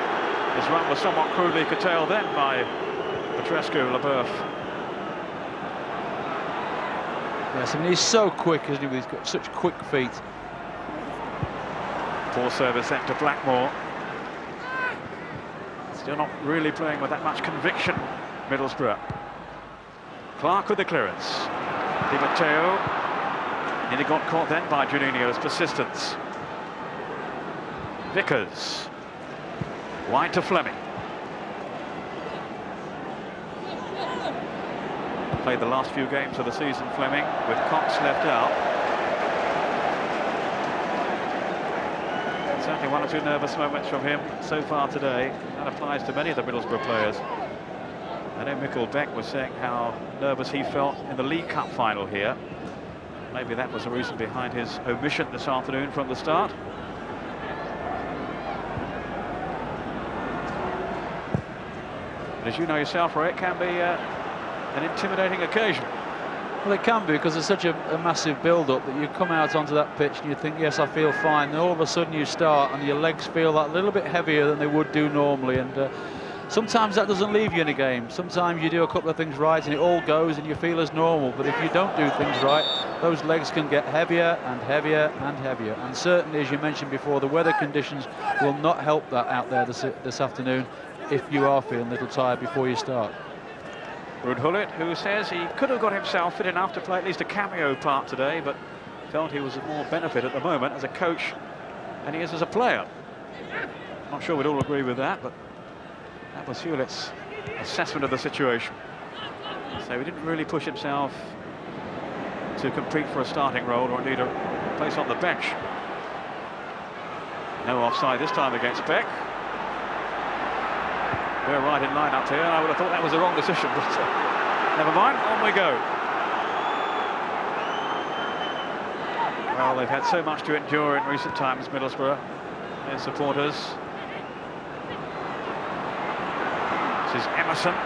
his run was somewhat crudely curtailed then by Petrescu, Leboeuf. Yes, I mean, he's so quick, isn't he? He's got such quick feet. Poor service sent to Blackmore. Still not really playing with that much conviction, Middlesbrough. Clark with the clearance. Di Matteo nearly got caught then by Juninho's persistence. Vickers. Wide to Fleming. Played the last few games of the season, Fleming, with Cox left out. Certainly one or two nervous moments from him so far today. That applies to many of the Middlesbrough players. I know Mikkel Beck was saying how nervous he felt in the League Cup final here. Maybe that was the reason behind his omission this afternoon from the start. But as you know yourself, Ray, it can be an intimidating occasion. Well, it can be, because there's such a massive build-up that you come out onto that pitch and you think, yes, I feel fine. And all of a sudden you start and your legs feel that little bit heavier than they would do normally. And sometimes that doesn't leave you in a game. Sometimes you do a couple of things right and it all goes and you feel as normal. But if you don't do things right, those legs can get heavier and heavier and heavier. And certainly, as you mentioned before, the weather conditions will not help that out there this afternoon if you are feeling a little tired before you start. Ruud Gullit, who says he could have got himself fit enough to play at least a cameo part today, but felt he was of more benefit at the moment as a coach than he is as a player. Not sure we'd all agree with that, but that was Hewlett's assessment of the situation. So he didn't really push himself to compete for a starting role or indeed a place on the bench. No offside this time against Beck. We're right in line up here. I would have thought that was the wrong decision, but never mind, on we go. Well, they've had so much to endure in recent times, Middlesbrough, their supporters. This is Emerson.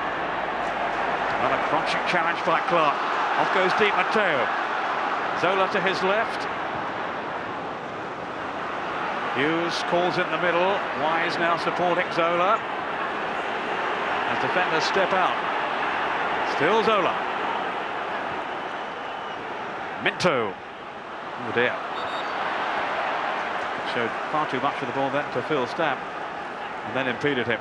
Another crunching challenge by Clark. Off goes Di Matteo. Zola to his left. Hughes calls in the middle. Wise now supporting Zola. As defenders step out. Still Zola. Minto. Oh dear. Showed far too much of the ball then to Phil Stamp, and then impeded him.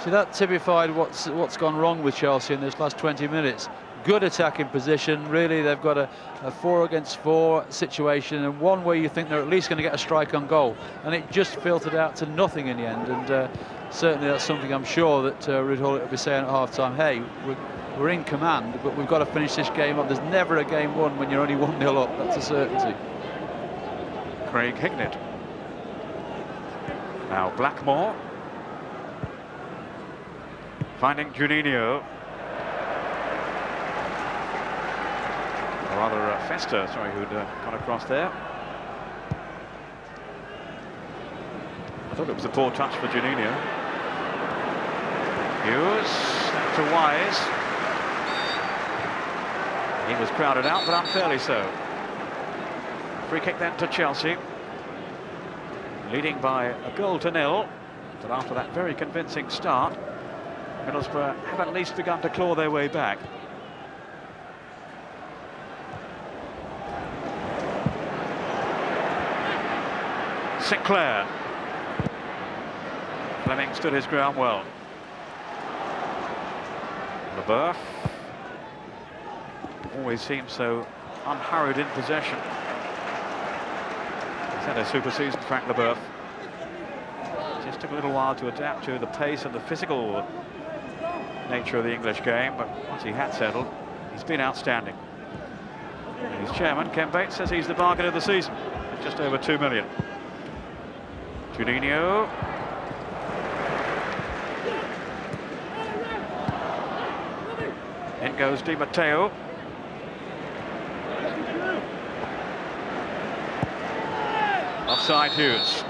See, that typified what's gone wrong with Chelsea in this last 20 minutes. Good attacking position. Really, they've got a 4 against 4 situation, and one where you think they're at least going to get a strike on goal, and it just filtered out to nothing in the end. And certainly that's something I'm sure that Ruud Gullit will be saying at half-time. Hey, we're in command, but we've got to finish this game up. There's never a game won when you're only 1-0 up. That's a certainty. Craig Hignett. Now Blackmore. Finding Juninho. Or rather Fester, sorry, who'd gone across there. I thought it was a poor touch for Juninho. Hughes to Wise. He was crowded out, but unfairly so. Free kick then to Chelsea. Leading by a goal to nil. But after that very convincing start, Middlesbrough have at least begun to claw their way back. Sinclair. Fleming stood his ground well. Leboeuf. Always seems so unhurried in possession. He's had a super season, Frank Leboeuf. Just took a little while to adapt to the pace and the physical nature of the English game, but once he had settled, he's been outstanding. And his chairman, Ken Bates, says he's the bargain of the season, at just over $2 million. Juninho. In goes Di Matteo. Offside Hughes.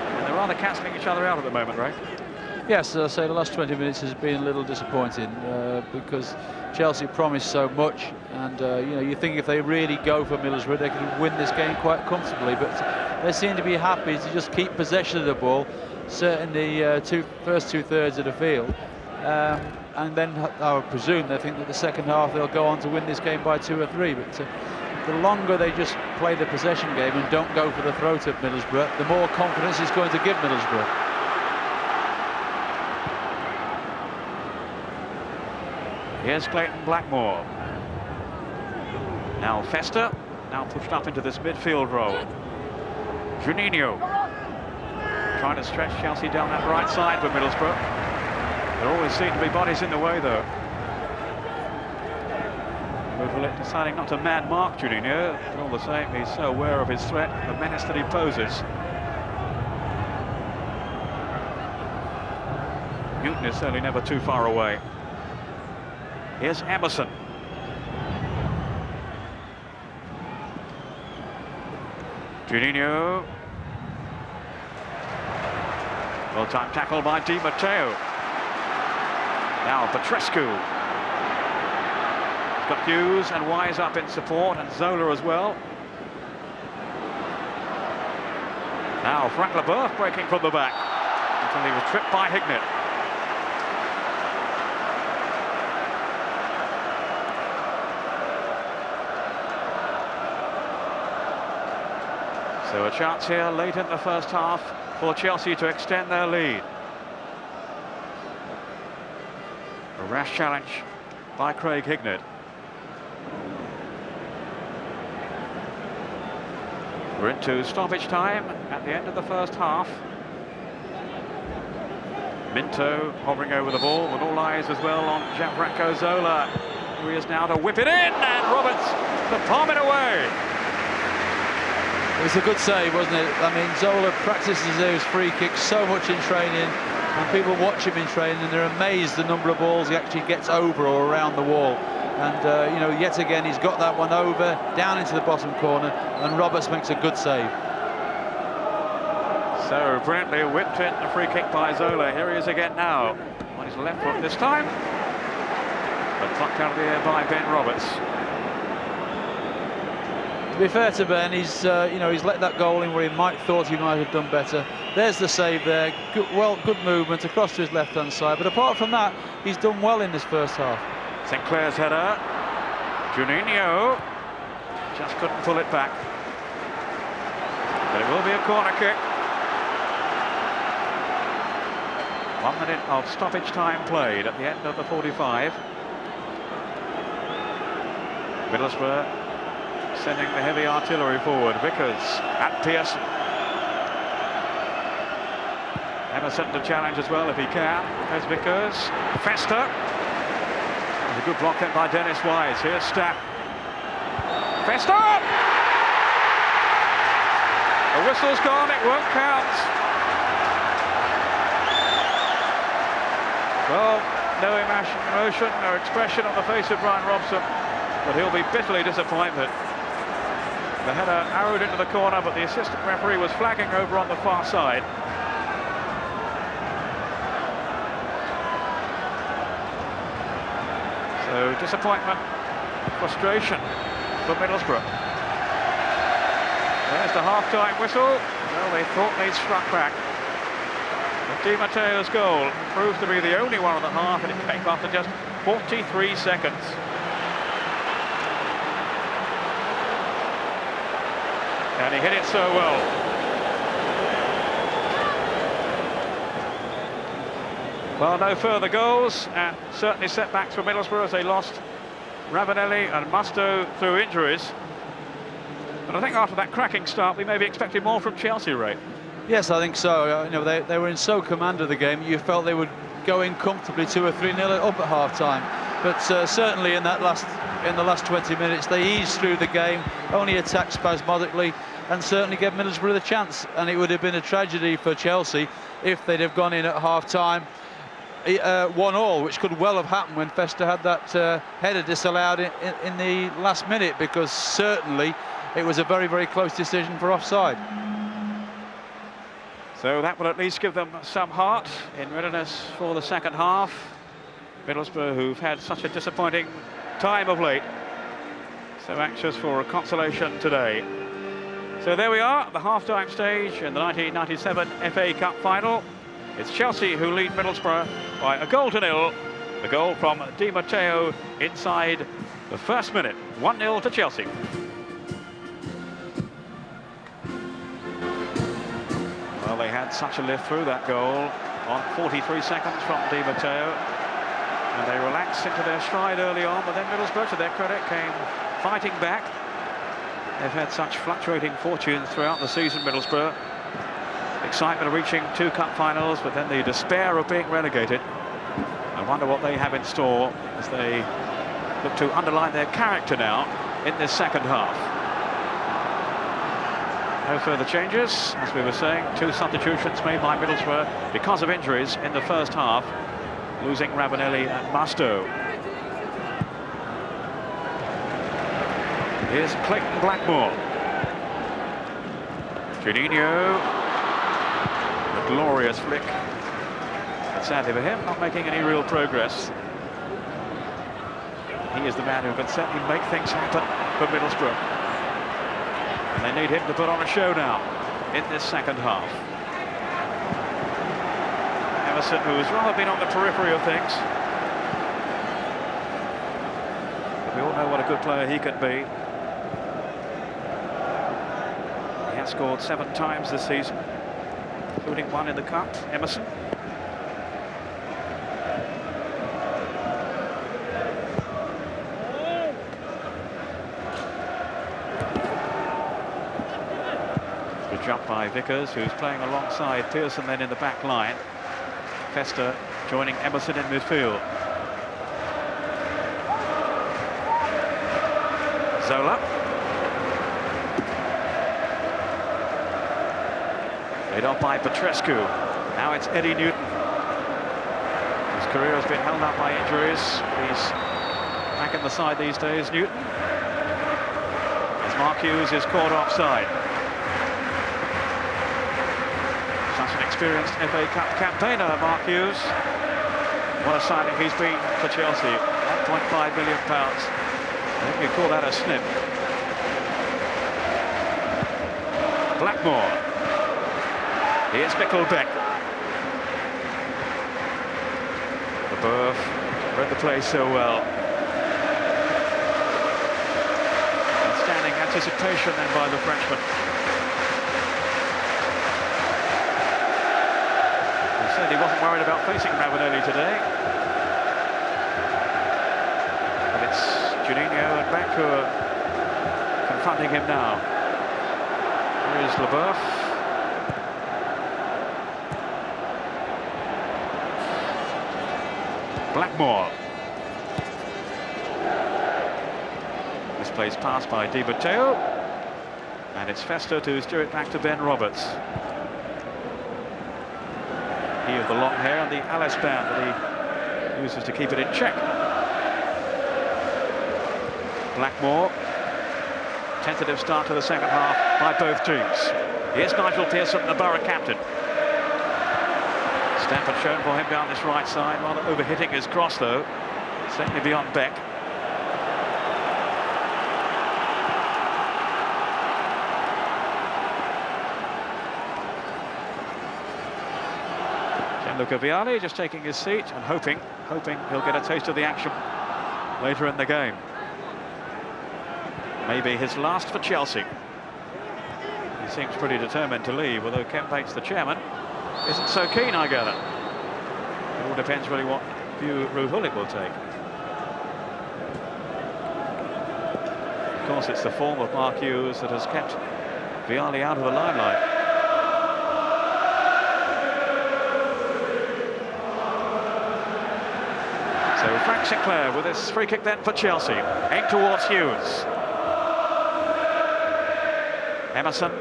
And they're rather cancelling each other out at the moment, right? Yes, as I say, the last 20 minutes has been a little disappointing because Chelsea promised so much, and you know, you think if they really go for Middlesbrough, they could win this game quite comfortably. But they seem to be happy to just keep possession of the ball, certainly first two-thirds of the field, and then I would presume they think that the second half they'll go on to win this game by 2 or 3. But the longer they just play the possession game and don't go for the throat of Middlesbrough, the more confidence it's going to give Middlesbrough. Here's Clayton Blackmore. Now Fester, now pushed up into this midfield role. Juninho trying to stretch Chelsea down that right side for Middlesbrough. There always seem to be bodies in the way, though. Gullit deciding not to man-mark Juninho, but all the same, he's so aware of his threat, the menace that he poses. Newton is certainly never too far away. Here's Emerson. Juninho. Well-timed tackle by Di Matteo. Now Petrescu. He's got Hughes and Wise up in support, and Zola as well. Now Frank Leboeuf breaking from the back until he was tripped by Hignett. So a chance here late in the first half for Chelsea to extend their lead. A rash challenge by Craig Hignett. We're into stoppage time at the end of the first half. Minto hovering over the ball, with all eyes as well on Gianfranco Zola, who is now to whip it in, and Roberts to palm it away. It was a good save, wasn't it? I mean, Zola practices those free kicks so much in training, and people watch him in training and they're amazed the number of balls he actually gets over or around the wall. And, you know, yet again, he's got that one over, down into the bottom corner, and Roberts makes a good save. So brilliantly whipped in the free kick by Zola. Here he is again now, on his left foot this time. But plucked out of the air by Ben Roberts. To be fair to Ben, he's you know, he's let that goal in where he thought he might have done better. There's the save there. Good movement across to his left-hand side. But apart from that, he's done well in this first half. Sinclair's header. Juninho just couldn't pull it back. But it will be a corner kick. 1 minute of stoppage time played at the end of the 45. Middlesbrough sending the heavy artillery forward. Vickers at Pearson. Emerson to challenge as well if he can. There's Vickers. Fester. There's a good block in by Dennis Wise. Here's Stapp. Fester! The whistle's gone, it won't count. Well, no emotion, no expression on the face of Brian Robson, but he'll be bitterly disappointed. The header arrowed into the corner, but the assistant referee was flagging over on the far side. So disappointment, frustration for Middlesbrough. There's the half-time whistle. Well, they thought they'd struck back. But Di Matteo's goal proved to be the only one of the half, and it came after just 43 seconds. And he hit it so well. Well, no further goals, and certainly setbacks for Middlesbrough as they lost Ravanelli and Musto through injuries. But I think after that cracking start, we may be expecting more from Chelsea, Ray. Yes, I think so. You know, they were in so command of the game, you felt they would go in comfortably 2 or 3-0 up at half-time. But certainly in the last 20 minutes, they eased through the game, only attacked spasmodically, and certainly gave Middlesbrough the chance. And it would have been a tragedy for Chelsea if they'd have gone in at half-time 1-1, which could well have happened when Fester had that header disallowed in the last minute, because certainly it was a very, very close decision for offside. So that will at least give them some heart in readiness for the second half. Middlesbrough, who've had such a disappointing time of late, so anxious for a consolation today. So there we are, the half-time stage in the 1997 FA Cup final. It's Chelsea who lead Middlesbrough by 1-0. The goal from Di Matteo inside the first minute. 1-0 to Chelsea. Well, they had such a lift through that goal on 43 seconds from Di Matteo. And they relaxed into their stride early on, but then Middlesbrough, to their credit, came fighting back. They've had such fluctuating fortunes throughout the season, Middlesbrough. Excitement of reaching 2 cup finals, but then the despair of being relegated. I wonder what they have in store as they look to underline their character now in this second half. No further changes, as we were saying. 2 substitutions made by Middlesbrough because of injuries in the first half, losing Ravanelli and Musto. Here's Clayton Blackmore. Juninho. A glorious flick. But sadly for him, not making any real progress. He is the man who can certainly make things happen for Middlesbrough. And they need him to put on a show now in this second half. Emerson, who has rather been on the periphery of things. But we all know what a good player he can be. He has scored 7 times this season, including 1 in the cup. Emerson. Good jump by Vickers, who's playing alongside Pearson then in the back line. Fester joining Emerson in midfield. Zola. Laid off by Petrescu. Now it's Eddie Newton. His career has been held up by injuries. He's back in the side these days, Newton. As Mark Hughes is caught offside. Such an experienced FA Cup campaigner, Mark Hughes. What a signing he's been for Chelsea. £1.5 million. I think you call that a snip. Blackmore. Here's Mickelbeck. Leboeuf read the play so well. Outstanding anticipation then by the Frenchman. He said he wasn't worried about facing Ravanelli today. But it's Juninho and Beck who are confronting him now. Here is Leboeuf. Blackmore. This plays pass by Di Matteo. And it's Fester to steer it back to Ben Roberts. He of the long hair and the Alice band that he uses to keep it in check. Blackmore. Tentative start to the second half by both teams. Here's Nigel Pearson, the Borough captain. Stamford shown for him down this right side, rather overhitting his cross though. Certainly beyond Beck. Gianluca Vialli just taking his seat and hoping he'll get a taste of the action later in the game. Maybe his last for Chelsea. He seems pretty determined to leave, although Ken Bates, the chairman, isn't so keen, I gather. It all depends really what view Ruud Gullit will take. Of course, it's the form of Mark Hughes that has kept Vialli out of the limelight. So Frank Sinclair with this free kick then for Chelsea. Aimed towards Hughes. Emerson.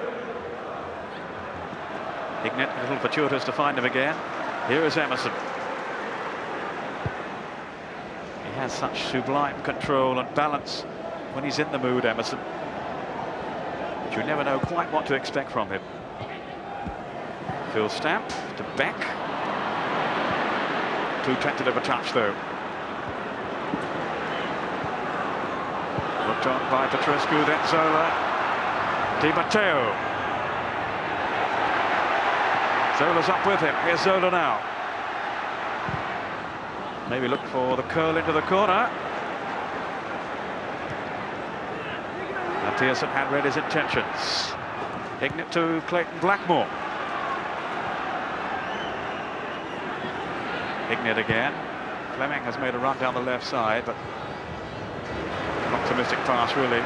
Ignat a little fortuitous to find him again. Here is Emerson. He has such sublime control and balance when he's in the mood, Emerson. But you never know quite what to expect from him. Phil Stamp to Beck. Too tentative a touch though. Looked on by Petrescu, then Zola. Di Matteo. Zola's up with him. Here's Zola now. Maybe look for the curl into the corner. And Pearson had read his intentions. Ignat to Clayton Blackmore. Ignat again. Fleming has made a run down the left side, but an optimistic pass really.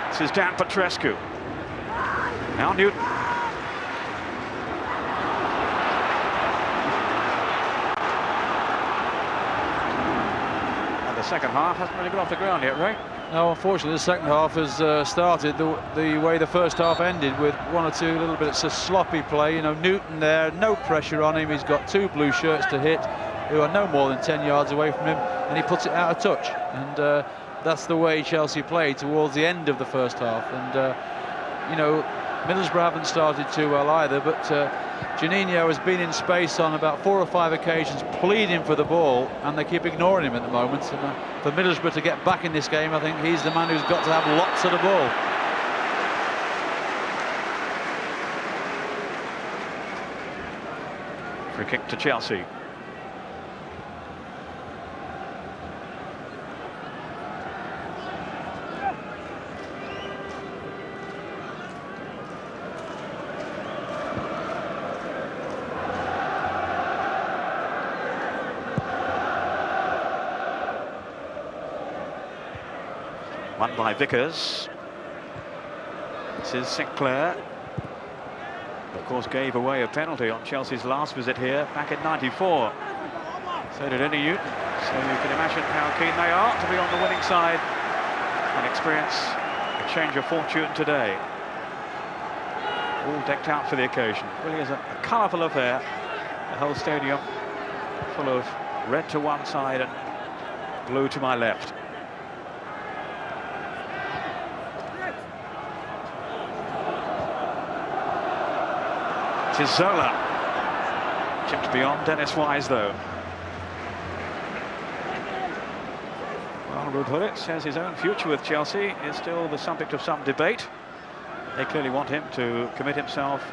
This is Dan Petrescu. Now Newton. And the second half hasn't really got off the ground yet, right? No, unfortunately, the second half has started the way the first half ended, with one or two little bits of sloppy play. You know, Newton there, no pressure on him. He's got two blue shirts to hit, who are no more than 10 yards away from him, and he puts it out of touch. And that's the way Chelsea played towards the end of the first half. And you know, Middlesbrough haven't started too well either, but Juninho has been in space on about 4 or 5 occasions pleading for the ball, and they keep ignoring him at the moment. And for Middlesbrough to get back in this game, I think he's the man who's got to have lots of the ball. Free kick to Chelsea. Won by Vickers. This is Sinclair. Of course, gave away a penalty on Chelsea's last visit here back in '94. So did Eddie Newton. So you can imagine how keen they are to be on the winning side and experience a change of fortune today. all decked out for the occasion. Really is a colourful affair. The whole stadium full of red to one side and blue to my left. It is Zola. Chipped beyond Dennis Wise, though. Well, Ruud Gullit says his own future with Chelsea is still the subject of some debate. They clearly want him to commit himself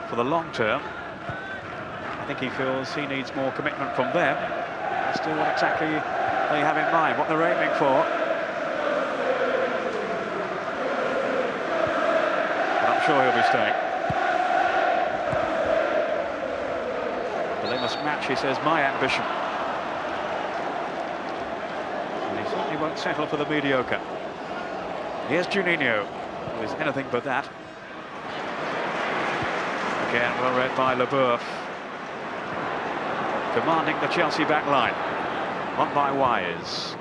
for the long term. I think he feels he needs more commitment from them. As to what exactly they have in mind, what they're aiming for. But I'm sure he'll be staying. But they must match, he says, my ambition. And he certainly won't settle for the mediocre. Here's Juninho, who is anything but that. Again, well read by Leboeuf. Commanding the Chelsea back line. On by Wise.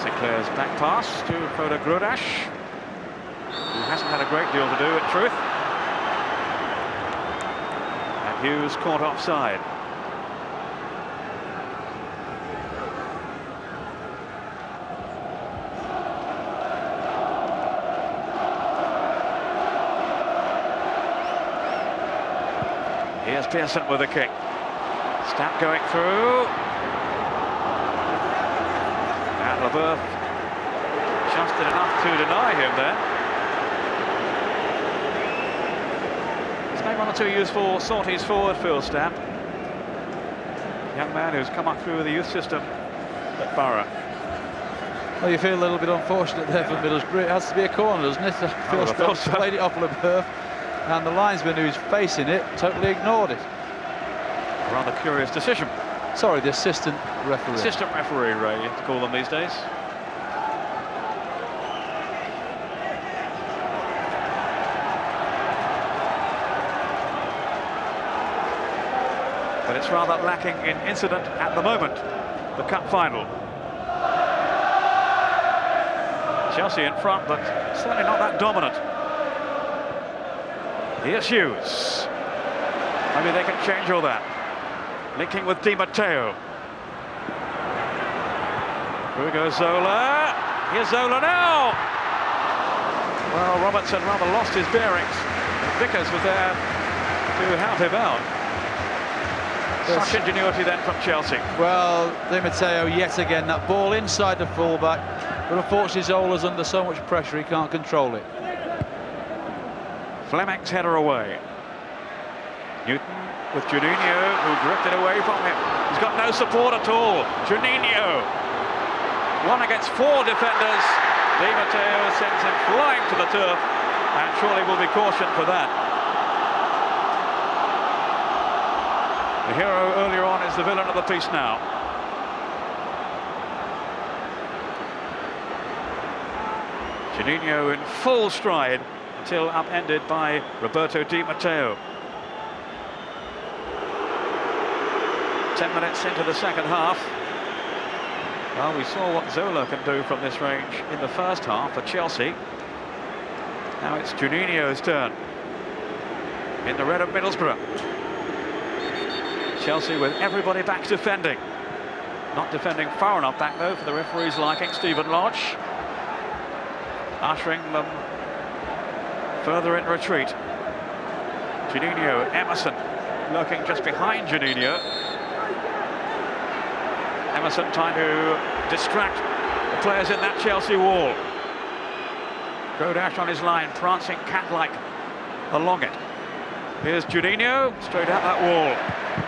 Sinclair's back pass to Roberto Di Matteo, who hasn't had a great deal to do, in truth. And Hughes caught offside. Here's Pearson with a kick. Stamp going through. And Leboeuf just did enough to deny him there. He's made one or two useful sorties forward, Phil Stamp. Young man who's come up through the youth system at Borough. Well, you feel a little bit unfortunate there for Middlesbrough. It has to be a corner, doesn't it? Phil Stamp played it off Leboeuf. And the linesman who's facing it totally ignored it. A rather curious decision. Sorry, the assistant referee. Assistant referee, Ray, you have to call them these days. But it's rather lacking in incident at the moment. The cup final. Chelsea in front, but certainly not that dominant. Here's Hughes. Maybe they can change all that. Linking with Di Matteo. Here goes Zola. Here's Zola now. Well, Robertson rather lost his bearings. Vickers was there to help him out. Such ingenuity then from Chelsea. Well, Di Matteo yet again, that ball inside the fullback. But unfortunately Zola's under so much pressure he can't control it. Fleming's header away. Newton with Juninho, who drifted away from him. He's got no support at all. Juninho. 1 against 4 defenders. Di Matteo sends him flying to the turf, and surely will be cautioned for that. The hero earlier on is the villain of the piece now. Juninho in full stride, until upended by Roberto Di Matteo. 10 minutes into the second half. Well, we saw what Zola can do from this range in the first half for Chelsea. Now it's Juninho's turn in the red of Middlesbrough. Chelsea with everybody back defending. Not defending far enough back, though, for the referee's liking, Stephen Lodge. Ushering them further in retreat. Juninho, Emerson lurking just behind Juninho. Emerson trying to distract the players in that Chelsea wall. Grodash on his line, prancing cat-like along it. Here's Juninho, straight out that wall.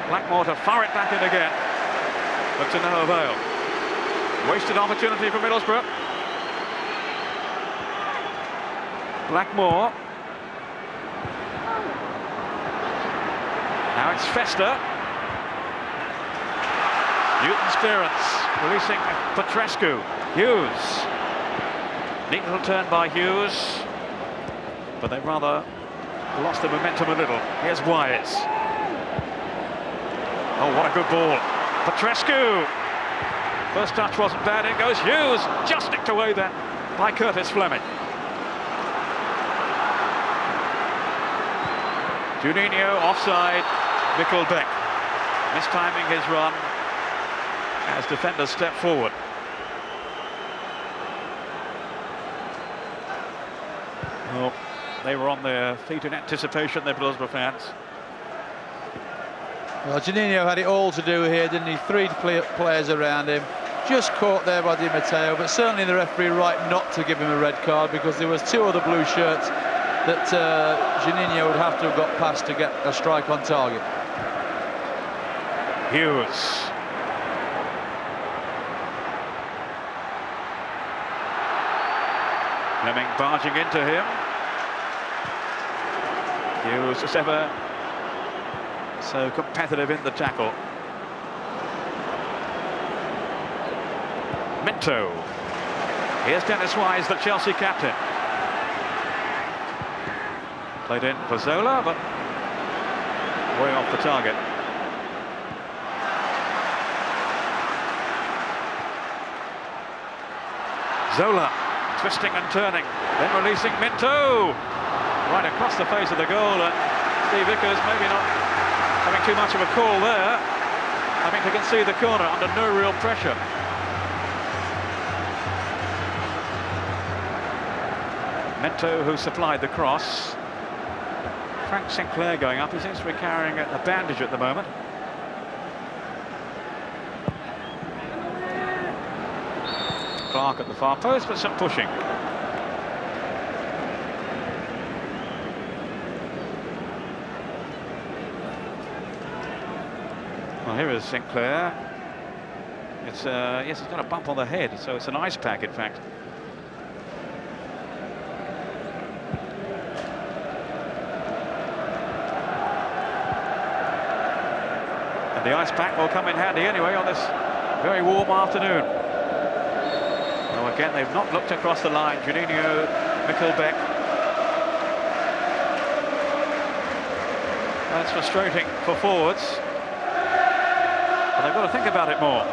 Blackmore to fire it back in again, but to no avail. Wasted opportunity for Middlesbrough. Blackmore. Now it's Fester. Newton's clearance, releasing Petrescu. Hughes. Neat little turn by Hughes, but they've rather lost the momentum a little. Here's Wise. Oh, what a good ball. Petrescu. First touch wasn't bad, in goes Hughes. Just nicked away then by Curtis Fleming. Juninho offside, Mikkelbeck mistiming his run as defenders step forward. Well, they were on their feet in anticipation, the Middlesbrough fans. Well, Juninho had it all to do here, didn't he? 3 players around him, just caught there by Di Matteo, but certainly the referee right not to give him a red card, because there was 2 other blue shirts that Juninho would have to have got past to get a strike on target. Hughes. Fleming barging into him. Hughes as ever so competitive in the tackle. Minto. Here's Dennis Wise, the Chelsea captain. Played in for Zola, but way off the target. Zola twisting and turning, then releasing Minto right across the face of the goal. Steve Vickers maybe not having too much of a call there, having to concede the corner under no real pressure. Minto, who supplied the cross. Frank Sinclair going up. He seems to be carrying a bandage at the moment. Clark at the far post, but some pushing. Well, here is Sinclair. It's yes, he's got a bump on the head, so it's an ice pack, in fact. And the ice pack will come in handy anyway on this very warm afternoon. Well, again, they've not looked across the line. Juninho, Mikkelbeck. That's frustrating for forwards. But they've got to think about it more.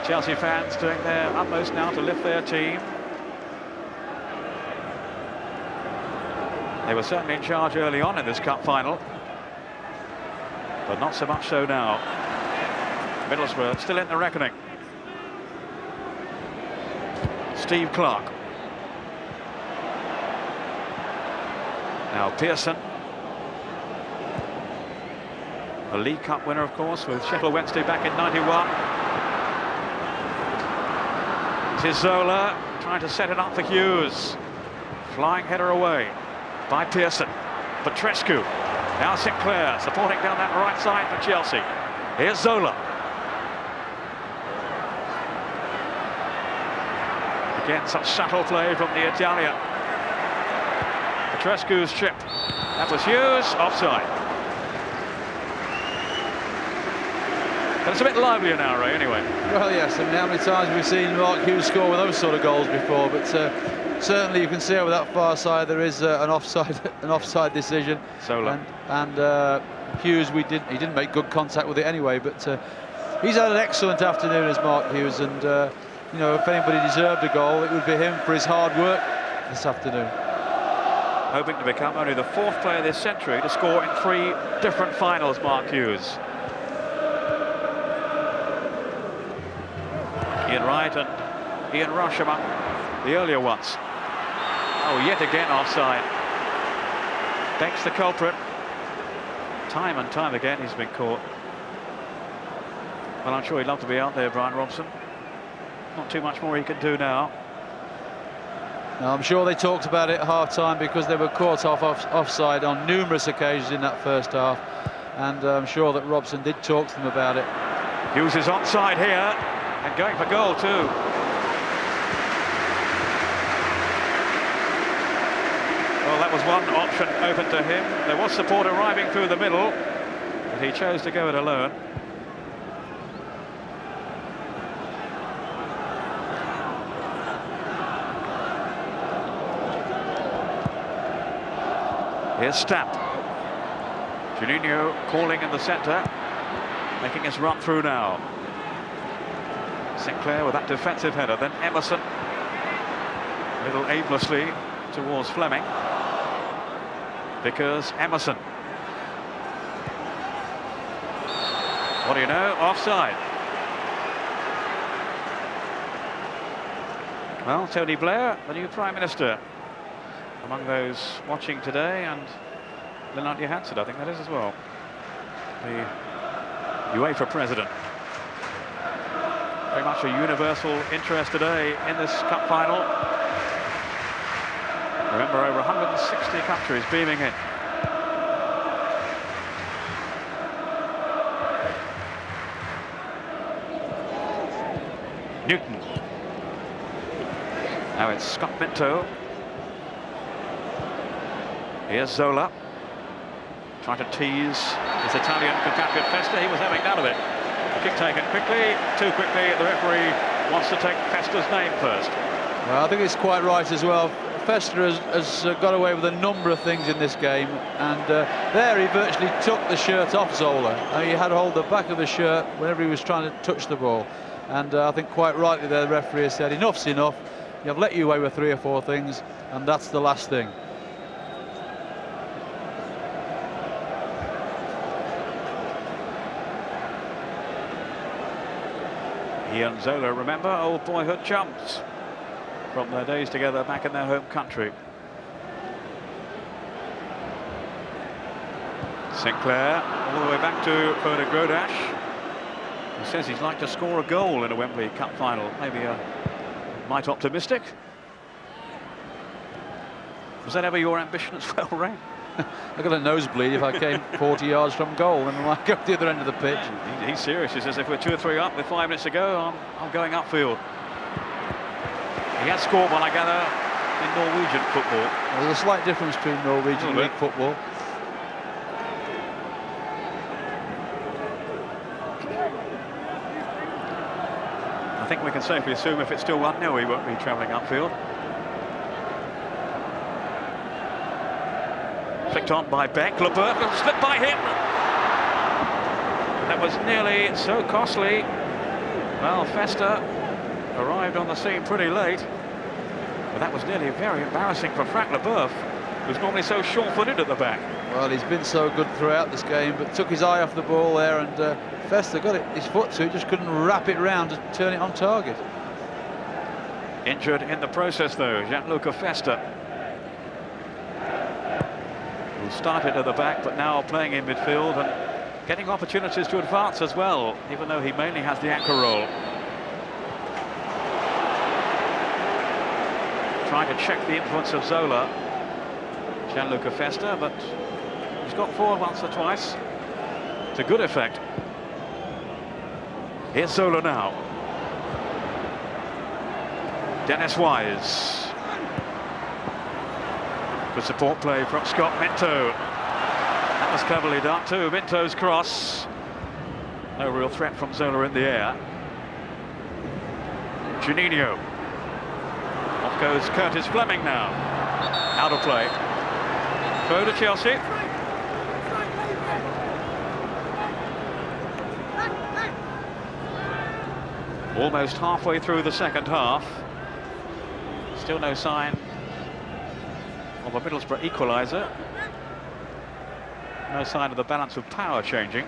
The Chelsea fans doing their utmost now to lift their team. They were certainly in charge early on in this cup final, but not so much so now. Middlesbrough still in the reckoning. Steve Clark. Now Pearson. A League Cup winner, of course, with Sheffield Wednesday back in '91. It is Zola trying to set it up for Hughes. Flying header away by Pearson. Petrescu. Now Sinclair supporting down that right side for Chelsea. Here's Zola. Again, such subtle play from the Italian. Petrescu's chip. That was Hughes, offside. But it's a bit livelier now, Ray, anyway. Well, yes, I mean, how many times have we seen Mark Hughes score with those sort of goals before? But certainly you can see over that far side there is an offside decision. Zola. And Hughes, he didn't make good contact with it anyway, but he's had an excellent afternoon as Mark Hughes, and you know, if anybody deserved a goal, it would be him for his hard work this afternoon. Hoping to become only the 4th player this century to score in 3 different finals, Mark Hughes. Ian Wright and Ian Rush among the earlier ones. Oh, yet again offside. Beck's the culprit. Time and time again he's been caught. Well, I'm sure he'd love to be out there, Brian Robson. Not too much more he can do now. No, I'm sure they talked about it at half-time, because they were caught offside on numerous occasions in that first half, and I'm sure that Robson did talk to them about it. Hughes is onside here and going for goal too. Well, that was one option open to him. There was support arriving through the middle, but he chose to go it alone. Here's Stamp. Juninho calling in the centre, making his run through now. Sinclair with that defensive header, then Emerson. A little aimlessly towards Fleming. Vickers, Emerson. What do you know? Offside. Well, Tony Blair, the new Prime Minister, among those watching today, and Lennart Johansson, I think that is as well. The UEFA President. Very much a universal interest today in this cup final. Remember, over 160 countries beaming in. Newton. Now it's Scott Minto. Here's Zola. Trying to tease his Italian compatriot Festa. He was having none of it. Kick taken quickly, too quickly. The referee wants to take Festa's name first. Well, I think it's quite right as well. Festa has got away with a number of things in this game, and there he virtually took the shirt off Zola. He had hold of the back of the shirt whenever he was trying to touch the ball, and I think quite rightly there the referee has said enough's enough. You've let you away with 3 or 4 things, and that's the last thing. He and Zola, remember, old boyhood chums from their days together back in their home country. Sinclair all the way back to Bernard Grodash. He says he'd like to score a goal in a Wembley Cup final. Maybe a mite optimistic. Was that ever your ambition as well, Ray? I got a nosebleed if I came 40 yards from goal and I go to the other end of the pitch. He's serious. He says if we're 2 or 3 up with 5 minutes to go, I'm going upfield. He has scored one, I gather, in Norwegian football. There's a slight difference between Norwegian league football. I think we can safely assume if it's still 1-0, he won't be travelling upfield. Flicked on by Beck. Leboeuf slipped by him. That was nearly so costly. Well, Festa arrived on the scene pretty late. But that was nearly very embarrassing for Frank Leboeuf, who's normally so sure-footed at the back. Well, he's been so good throughout this game, but took his eye off the ball there, and Festa got his foot to it, just couldn't wrap it round to turn it on target. Injured in the process, though, Gianluca Festa. Who started at the back, but now playing in midfield and getting opportunities to advance as well, even though he mainly has the anchor role. Trying to check the influence of Zola, Gianluca Festa, but he's got forward once or twice to good effect. Here's Zola now. Dennis Wise. Good support play from Scott Minto. That was cleverly done too. Minto's cross. No real threat from Zola in the air. Juninho. Off goes Curtis Fleming now. Out of play. Throw to Chelsea. Almost halfway through the second half. Still no sign of a Middlesbrough equaliser. No sign of the balance of power changing.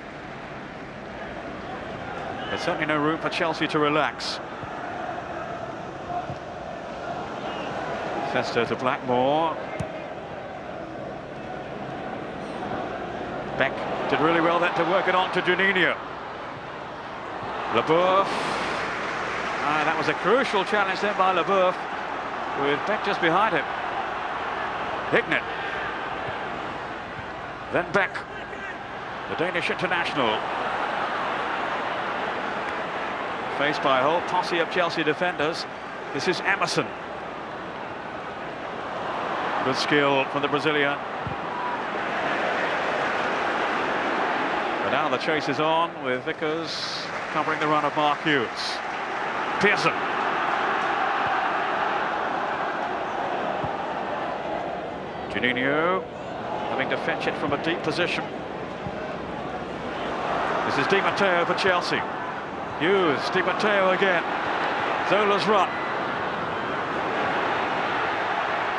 There's certainly no room for Chelsea to relax. Festa to Blackmore. Beck did really well then to work it on to Juninho. Leboeuf. That was a crucial challenge then by Leboeuf, with Beck just behind him. Hignett. Then Beck, the Danish international. Faced by a whole posse of Chelsea defenders. This is Emerson. Good skill from the Brazilian. But now the chase is on with Vickers covering the run of Mark Hughes. Pearson. Juninho having to fetch it from a deep position. This is Di Matteo for Chelsea. Hughes, Di Matteo again. Zola's run.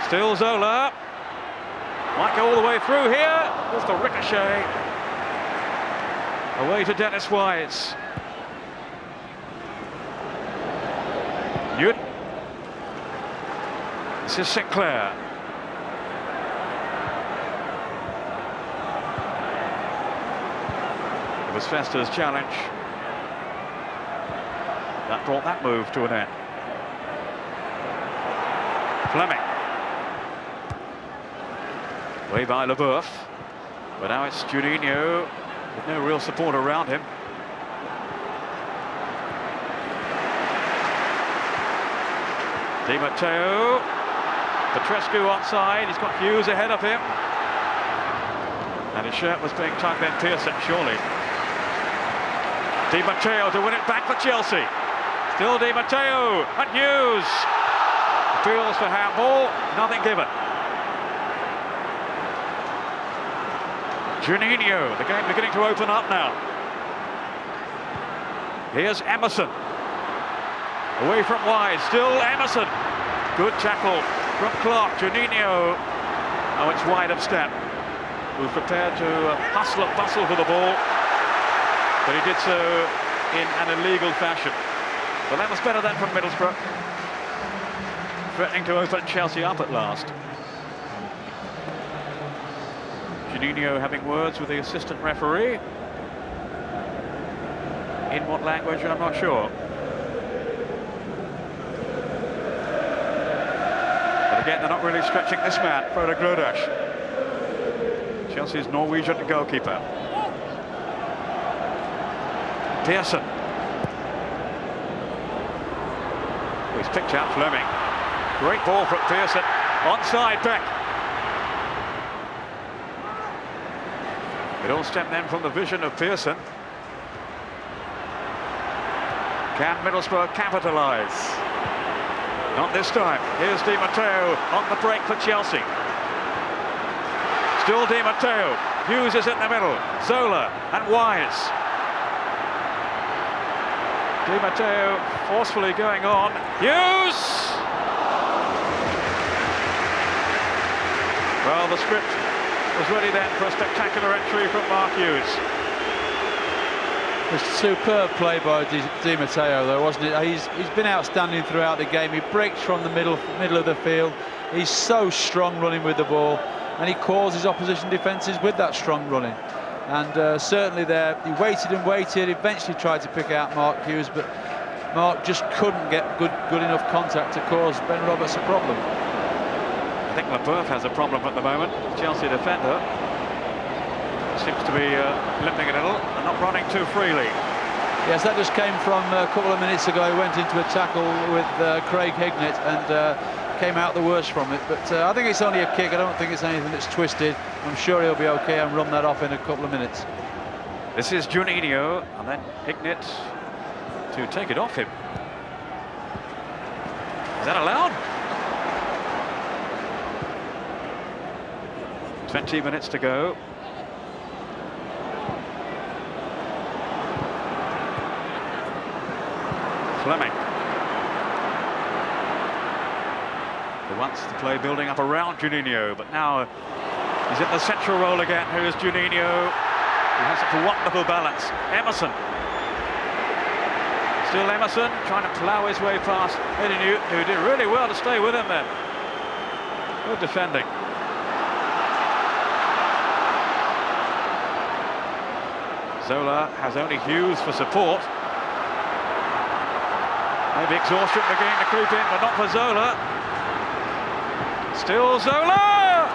Still Zola. Might go all the way through here. Just the ricochet. Away to Dennis Wise. Newton. This is Sinclair. It was Fester's challenge. That brought that move to an end. Fleming. Way by Leboeuf. But now it's Juninho with no real support around him. Di Matteo. Petrescu onside. He's got Hughes ahead of him. And his shirt was being tugged in Pearson, surely. Di Matteo to win it back for Chelsea. Still Di Matteo and Hughes. Appeals for handball, nothing given. Juninho, the game beginning to open up now. Here's Emerson. Away from Wise, still Emerson. Good tackle from Clark. Juninho. Oh, it's wide of step. Who's prepared to hustle and bustle for the ball. But he did so in an illegal fashion. But that was better than from Middlesbrough. Threatening to open Chelsea up at last. Juninho having words with the assistant referee. In what language, I'm not sure. But again, they're not really stretching this man, Frode Grodash. Chelsea's Norwegian goalkeeper. Pearson. He's picked out Fleming. Great ball from Pearson. Onside back. It all stemmed then from the vision of Pearson. Can Middlesbrough capitalise? Not this time. Here's Di Matteo on the break for Chelsea. Still Di Matteo. Hughes is in the middle. Zola and Wise. Di Matteo forcefully going on. Hughes! Well, the script was ready then for a spectacular entry from Mark Hughes. It's superb play by Di Matteo, though, wasn't it? He's been outstanding throughout the game. He breaks from the middle of the field. He's so strong running with the ball, and he causes opposition defences with that strong running. And certainly there, he waited and waited, eventually tried to pick out Mark Hughes, but Mark just couldn't get good enough contact to cause Ben Roberts a problem. I think Leboeuf has a problem at the moment. Chelsea defender seems to be limping a little and not running too freely. Yes, that just came from a couple of minutes ago. He went into a tackle with Craig Hignett and came out the worst from it. But I think it's only a kick. I don't think it's anything that's twisted. I'm sure he'll be okay and run that off in a couple of minutes. This is Juninho, and then Hignett to take it off him. Is that allowed? 20 minutes to go. Fleming. He wants to play building up around Juninho, but now he's in the central role again. Here is Juninho. He has such a wonderful balance. Emerson. Still Emerson trying to plough his way past Eddie Newton, who did really well to stay with him then. Good defending. Zola has only Hughes for support. Maybe exhaustion beginning to creep in, but not for Zola. Still Zola!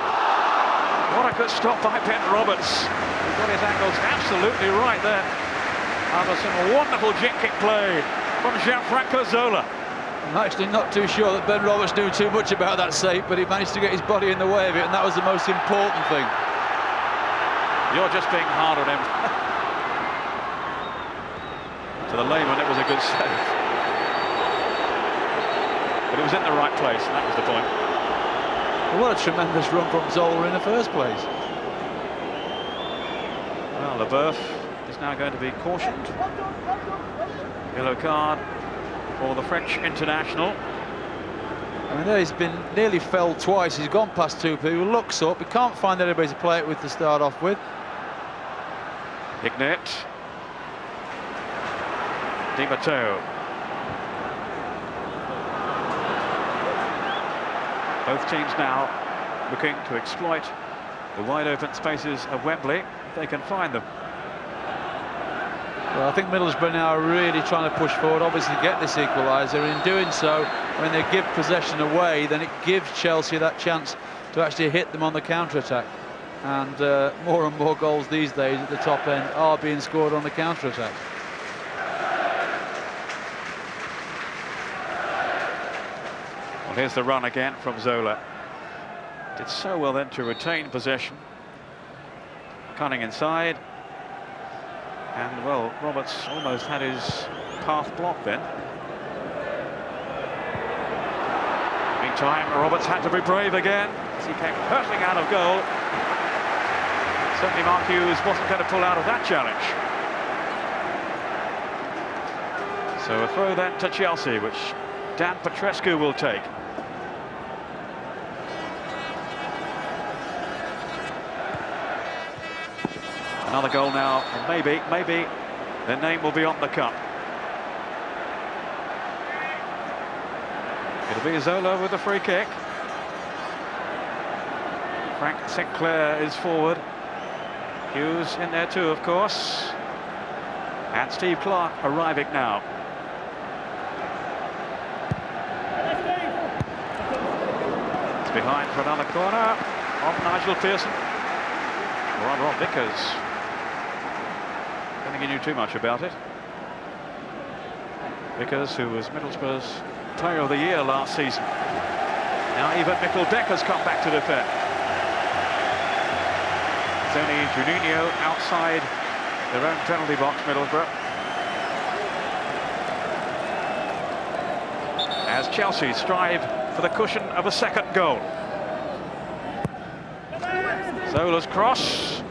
What a good stop by Ben Roberts. He got his angles absolutely right there. After some wonderful jet-kick play from Gianfranco Zola. I'm actually not too sure that Ben Roberts knew too much about that save, but he managed to get his body in the way of it, and that was the most important thing. You're just being hard on him. To the layman, it was a good save. But it was in the right place, and that was the point. Well, what a tremendous run from Zola in the first place. Well, Leboeuf is now going to be cautioned. Yellow card for the French international. I mean, there he's been nearly felled twice. He's gone past two people, looks up, he can't find anybody to play it with to start off with. Ignat. Di Matteo. Both teams now looking to exploit the wide open spaces of Wembley if they can find them. Well, I think Middlesbrough now are really trying to push forward, obviously to get this equaliser. In doing so, when they give possession away, then it gives Chelsea that chance to actually hit them on the counter-attack. And more and more goals these days at the top end are being scored on the counter-attack. Well, here's the run again from Zola. Did so well then to retain possession. Cunning inside. And, well, Roberts almost had his path blocked then. Meantime, Roberts had to be brave again as he came hurtling out of goal. Certainly Mark Hughes wasn't going to pull out of that challenge. So a throw then to Chelsea, which Dan Petrescu will take. Another goal now, and maybe their name will be on the cup. It'll be Zola with the free kick. Frank Sinclair is forward. Hughes in there too, of course. And Steve Clarke arriving now. It's behind for another corner on Nigel Pearson. Or rather on Vickers. Don't think he knew too much about it. Vickers, who was Middlesbrough's Player of the Year last season. Now even Mikkel Beck has come back to defend. It's only Juninho outside their own penalty box, Middlesbrough. As Chelsea strive for the cushion of a second goal. Zola's cross.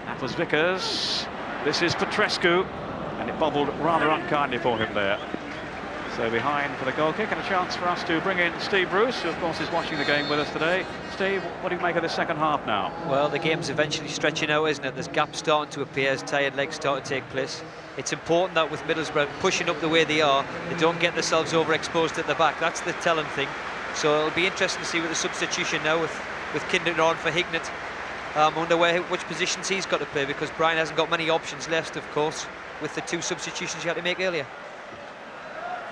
That was Vickers. This is Petrescu, and it bobbled rather unkindly for him there. So behind for the goal kick, and a chance for us to bring in Steve Bruce, who of course is watching the game with us today. Steve, what do you make of the second half now? Well, the game's eventually stretching out, isn't it? There's gaps starting to appear as tired legs start to take place. It's important that with Middlesbrough pushing up the way they are, they don't get themselves overexposed at the back. That's the telling thing. So it'll be interesting to see with the substitution now with Kinder on for Hignett. I wonder which positions he's got to play, because Brian hasn't got many options left, of course, with the two substitutions he had to make earlier.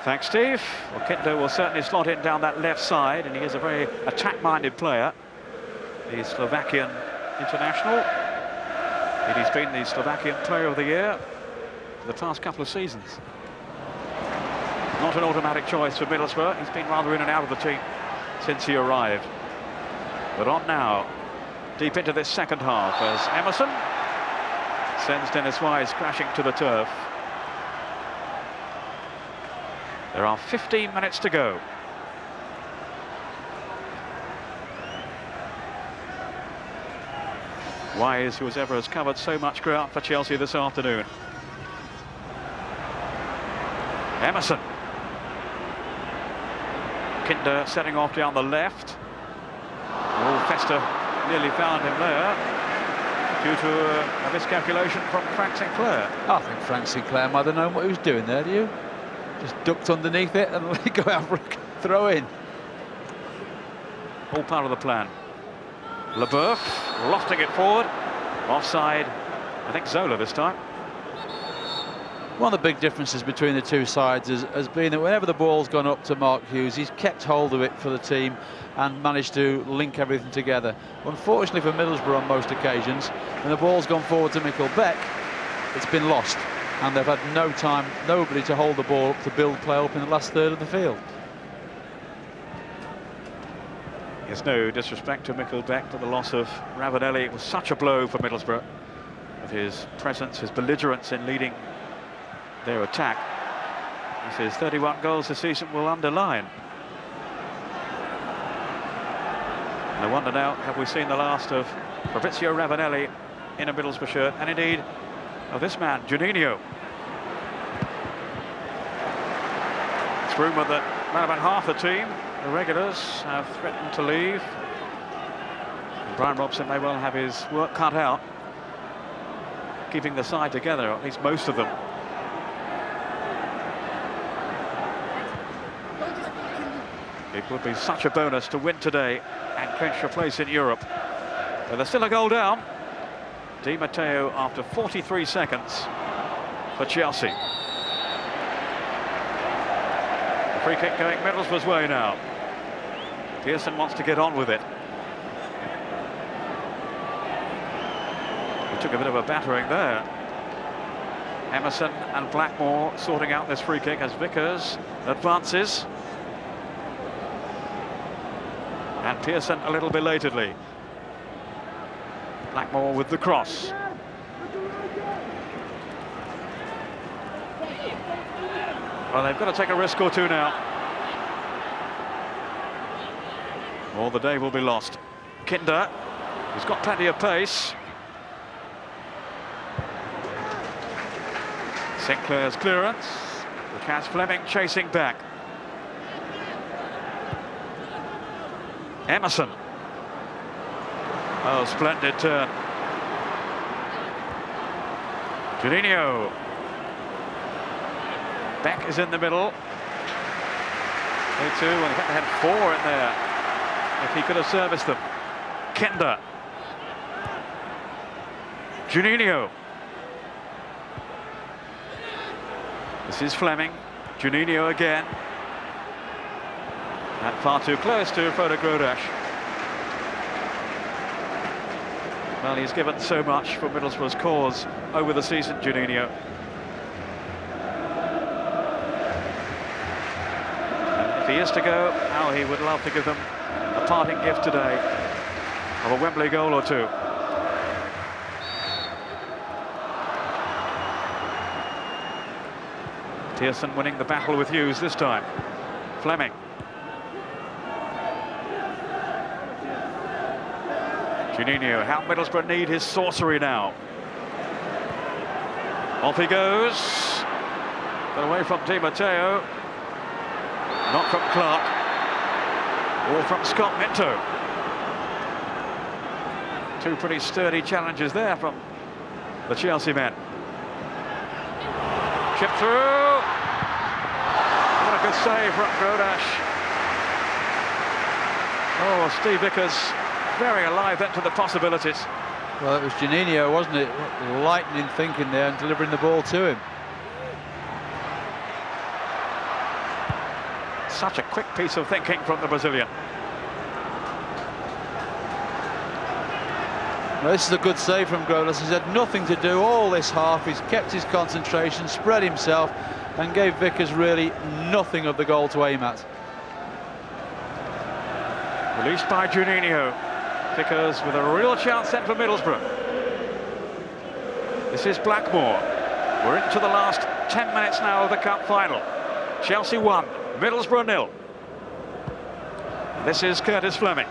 Thanks, Steve. Well, Kinder will certainly slot in down that left side, and he is a very attack-minded player. The Slovakian international. He's been the Slovakian Player of the Year for the past couple of seasons. Not an automatic choice for Middlesbrough. He's been rather in and out of the team since he arrived. But on now, deep into this second half, as Emerson sends Dennis Wise crashing to the turf. There are 15 minutes to go. Wise, who as ever has covered so much ground for Chelsea this afternoon. Emerson. Kinder setting off down the left. Oh, Fester nearly found him there due to a miscalculation from Frank Sinclair. I think Frank Sinclair might have known what he was doing there, do you? Just ducked underneath it and let it go out for a throw in. All part of the plan. Leboeuf lofting it forward. Offside, I think Zola this time. One of the big differences between the two sides has been that whenever the ball's gone up to Mark Hughes, he's kept hold of it for the team and managed to link everything together. Unfortunately for Middlesbrough on most occasions, when the ball's gone forward to Mikkel Beck, it's been lost. And they've had no time, nobody to hold the ball up to build play up in the last third of the field. There's no disrespect to Mikkel Beck, but the loss of Ravanelli was such a blow for Middlesbrough. With his presence, his belligerence in leading their attack. He says 31 goals this season will underline. No wonder now have we seen the last of Fabrizio Ravanelli in a Middlesbrough shirt, and indeed of this man, Juninho. It's rumoured that around about half the team the regulars have threatened to leave. Brian Robson may well have his work cut out, keeping the side together, or at least most of them. It would be such a bonus to win today and clinch a place in Europe. But there's still a goal down. Di Matteo after 43 seconds for Chelsea. The free kick going Middlesbrough's way now. Pearson wants to get on with it. He took a bit of a battering there. Emerson and Blackmore sorting out this free kick as Vickers advances. And Pearson a little belatedly. Blackmore with the cross. Well, they've got to take a risk or two now, or the day will be lost. Kinder, who's got plenty of pace. Sinclair's clearance. Lucas Fleming chasing back. Emerson. Oh, splendid turn. Juninho. Beck is in the middle. 2-2, and in fact they had 4 in there if he could have serviced them. Kinder. Juninho. This is Fleming. Juninho again. And far too close to Roberto Grodash. Well, he's given so much for Middlesbrough's cause over the season, Juninho. And if he is to go, how he would love to give them a parting gift today of a Wembley goal or two. Pearson winning the battle with Hughes this time. Fleming. Juninho, how Middlesbrough need his sorcery now. Off he goes. Got away from Di Matteo. Not from Clark. Or from Scott Minto. Two pretty sturdy challenges there from the Chelsea men. Chip through. What a good save from Grodash. Oh, Steve Vickers very alive then to the possibilities. Well, it was Juninho, wasn't it? Lightning thinking there and delivering the ball to him. Such a quick piece of thinking from the Brazilian. Well, this is a good save from Grodas. He's had nothing to do all this half. He's kept his concentration, spread himself, and gave Vickers really nothing of the goal to aim at. Released by Juninho. Vickers with a real chance then for Middlesbrough. This is Blackmore. We're into the last 10 minutes now of the cup final. Chelsea 1, Middlesbrough 0. This is Curtis Fleming,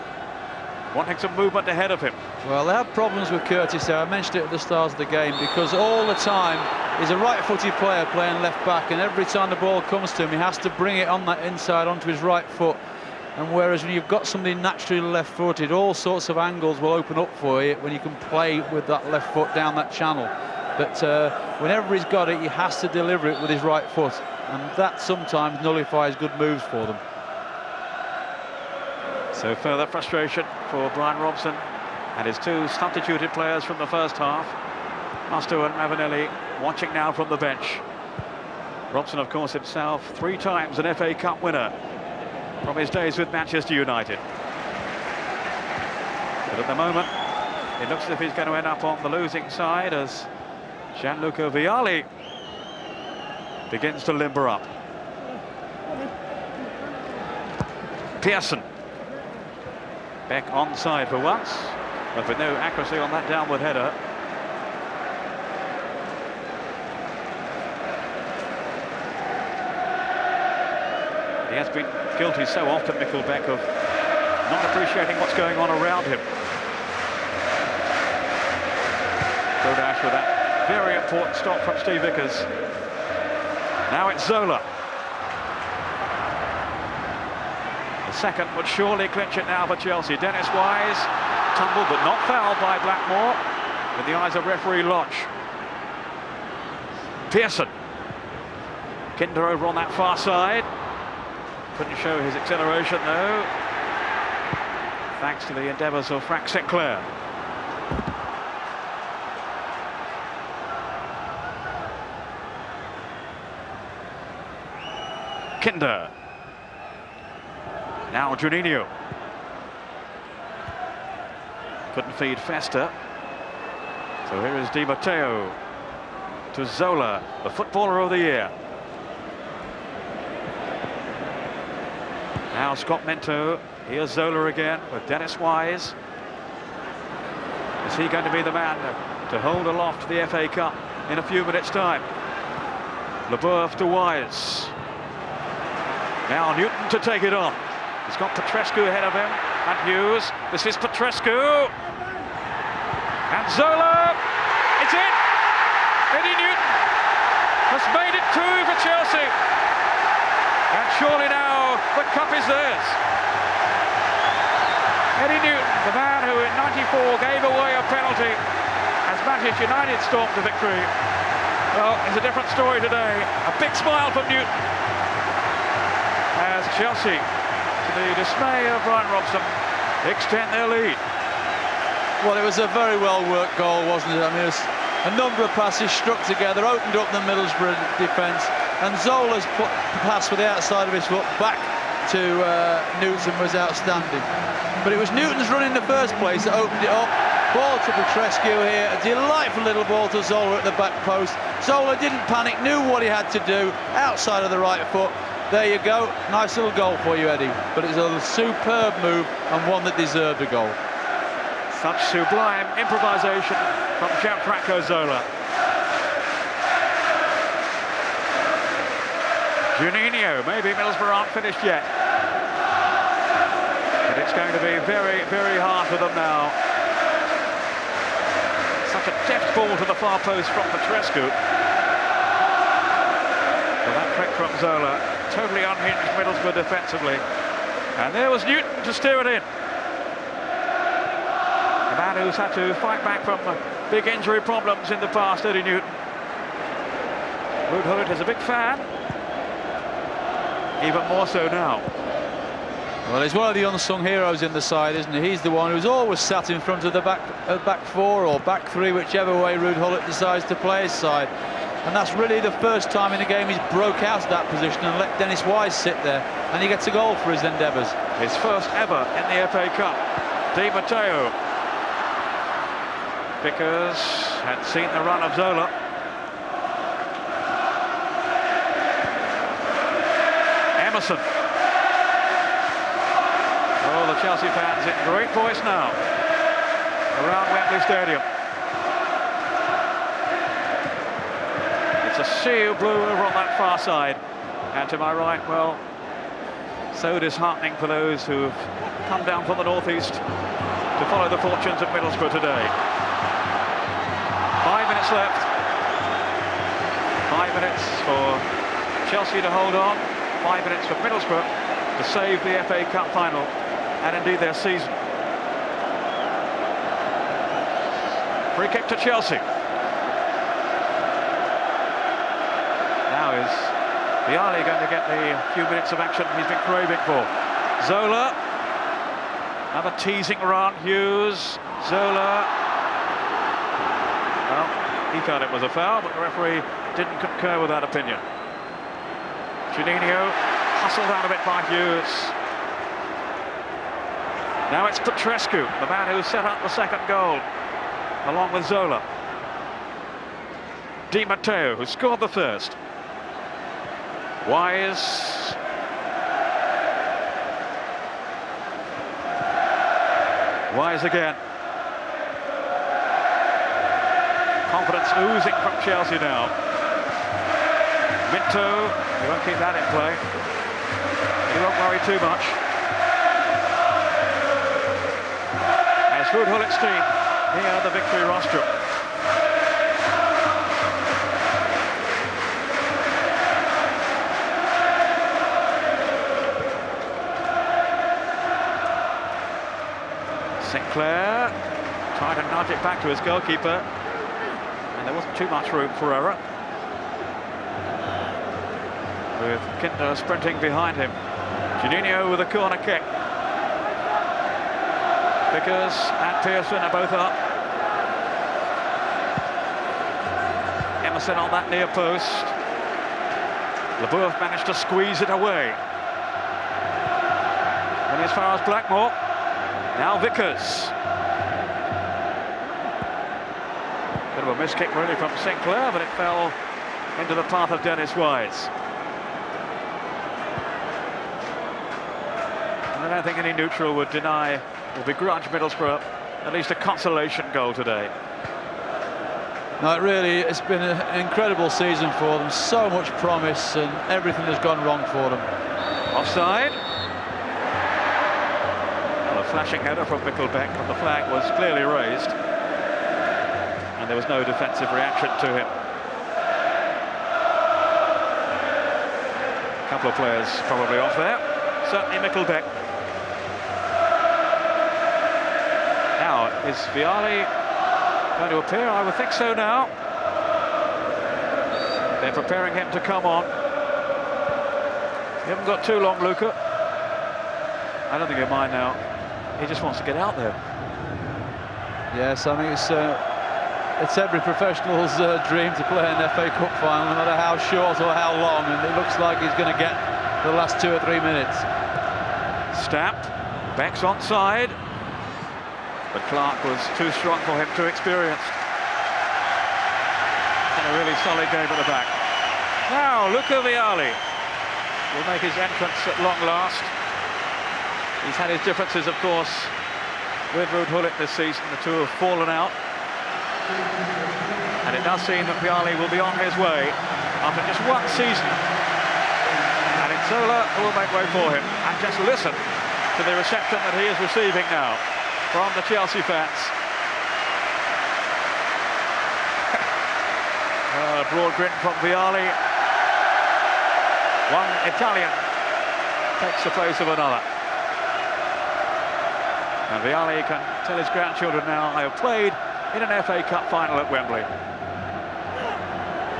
wanting some movement ahead of him. Well, they have problems with Curtis there. I mentioned it at the start of the game, because all the time he's a right-footed player playing left back, and every time the ball comes to him, he has to bring it on that inside onto his right foot. And whereas when you've got somebody naturally left-footed, all sorts of angles will open up for you when you can play with that left foot down that channel. But whenever he's got it, he has to deliver it with his right foot, and that sometimes nullifies good moves for them. So further frustration for Brian Robson and his two substituted players from the first half. Musto and Ravanelli watching now from the bench. Robson, of course, himself 3 times an FA Cup winner from his days with Manchester United. But at the moment, it looks as if he's going to end up on the losing side as Gianluca Vialli begins to limber up. Pearson. Beck onside for once, but with no accuracy on that downward header. He has been guilty so often, Mikkel Beck, of not appreciating what's going on around him. Grodash with that very important stop from Steve Vickers. Now it's Zola. The second would surely clinch it now for Chelsea. Dennis Wise, tumbled but not fouled by Blackmore, in the eyes of referee Lodge. Pearson. Kinder over on that far side. Couldn't show his acceleration though, thanks to the endeavours of Frank Sinclair. Kinder. Now Juninho. Couldn't feed Festa. So here is Di Matteo to Zola, the footballer of the year. Now Scott Minto. Here's Zola again with Dennis Wise. Is he going to be the man to hold aloft the FA Cup in a few minutes' time? Leboeuf to Wise. Now Newton to take it on. He's got Petrescu ahead of him, and Hughes. This is Petrescu. And Zola, it's in! Eddie Newton has made it 2 for Chelsea. And surely now the cup is theirs. Eddie Newton, the man who in '94 gave away a penalty, as Manchester United stormed to victory. Well, it's a different story today. A big smile from Newton, as Chelsea, to the dismay of Brian Robson, extend their lead. Well, it was a very well-worked goal, wasn't it? I mean, it was a number of passes struck together, opened up the Middlesbrough defence, and Zola's put the pass with the outside of his foot back to Newton was outstanding. But it was Newton's run in the first place that opened it up. Ball to Petrescu here, a delightful little ball to Zola at the back post. Zola didn't panic, knew what he had to do, outside of the right foot. There you go, nice little goal for you, Eddie. But it's a superb move and one that deserved a goal. Such sublime improvisation from Gianfranco Zola. Juninho, maybe Middlesbrough aren't finished yet. But it's going to be very, very hard for them now. Such a deft ball to the far post from Petrescu. Well, that trick from Zola totally unhinged Middlesbrough defensively. And there was Newton to steer it in. A man who's had to fight back from big injury problems in the past, Eddie Newton. Ruud Gullit is a big fan. Even more so now. Well, he's one of the unsung heroes in the side, isn't he? He's the one who's always sat in front of the back 4 or back 3, whichever way Ruud Gullit decides to play his side. And that's really the first time in the game he's broke out of that position and let Dennis Wise sit there, and he gets a goal for his endeavours. His first ever in the FA Cup. Di Matteo. Vickers had seen the run of Zola. Emerson. Oh, the Chelsea fans in great voice now around Wembley Stadium. It's a sea of blue over on that far side, and to my right, well, so disheartening for those who've come down from the northeast to follow the fortunes of Middlesbrough today. 5 minutes left. 5 minutes for Chelsea to hold on. 5 minutes for Middlesbrough to save the FA Cup final and indeed their season. Free kick to Chelsea. Now is Vialli going to get the few minutes of action he's been craving for. Zola, another teasing run. Hughes, Zola. Well, he thought it was a foul, but the referee didn't concur with that opinion. Juninho hustled out of it by Hughes. Now it's Petrescu, the man who set up the second goal, along with Zola. Di Matteo, who scored the first. Wise. Wise again. Confidence oozing from Chelsea now. Minto, he won't keep that in play. He won't worry too much. As Ruud Gullit's team near the victory rostrum. Sinclair tried to nudge it back to his goalkeeper, and there wasn't too much room for error. With Kinder sprinting behind him. Juninho with a corner kick. Vickers and Pearson are both up. Emerson on that near post. Leboeuf managed to squeeze it away. And as far as Blackmore. Now Vickers. Bit of a miss kick really from Sinclair, but it fell into the path of Dennis Wise. I don't think any neutral would deny or begrudge Middlesbrough at least a consolation goal today. No, it's been an incredible season for them. So much promise, and everything has gone wrong for them. Offside. Well, a flashing header from Mickelbeck, but the flag was clearly raised, and there was no defensive reaction to him. A couple of players probably off there. Certainly Mickelbeck. Now, is Vialli going to appear? I would think so now. They're preparing him to come on. You haven't got too long, Luca. I don't think he'll mind now. He just wants to get out there. Yes, I think it's every professional's dream to play an FA Cup final, no matter how short or how long, and it looks like he's going to get the last 2 or 3 minutes. Stamped. Beck's onside. But Clark was too strong for him, too experienced. And a really solid game at the back. Now, Luca Vialli will make his entrance at long last. He's had his differences, of course, with Ruud Gullit this season. The two have fallen out. And it does seem that Vialli will be on his way after just one season. And Inzola will make way for him. And just listen to the reception that he is receiving now from the Chelsea fans. A broad grin from Vialli. One Italian takes the place of another. And Vialli can tell his grandchildren now, I have played in an FA Cup final at Wembley.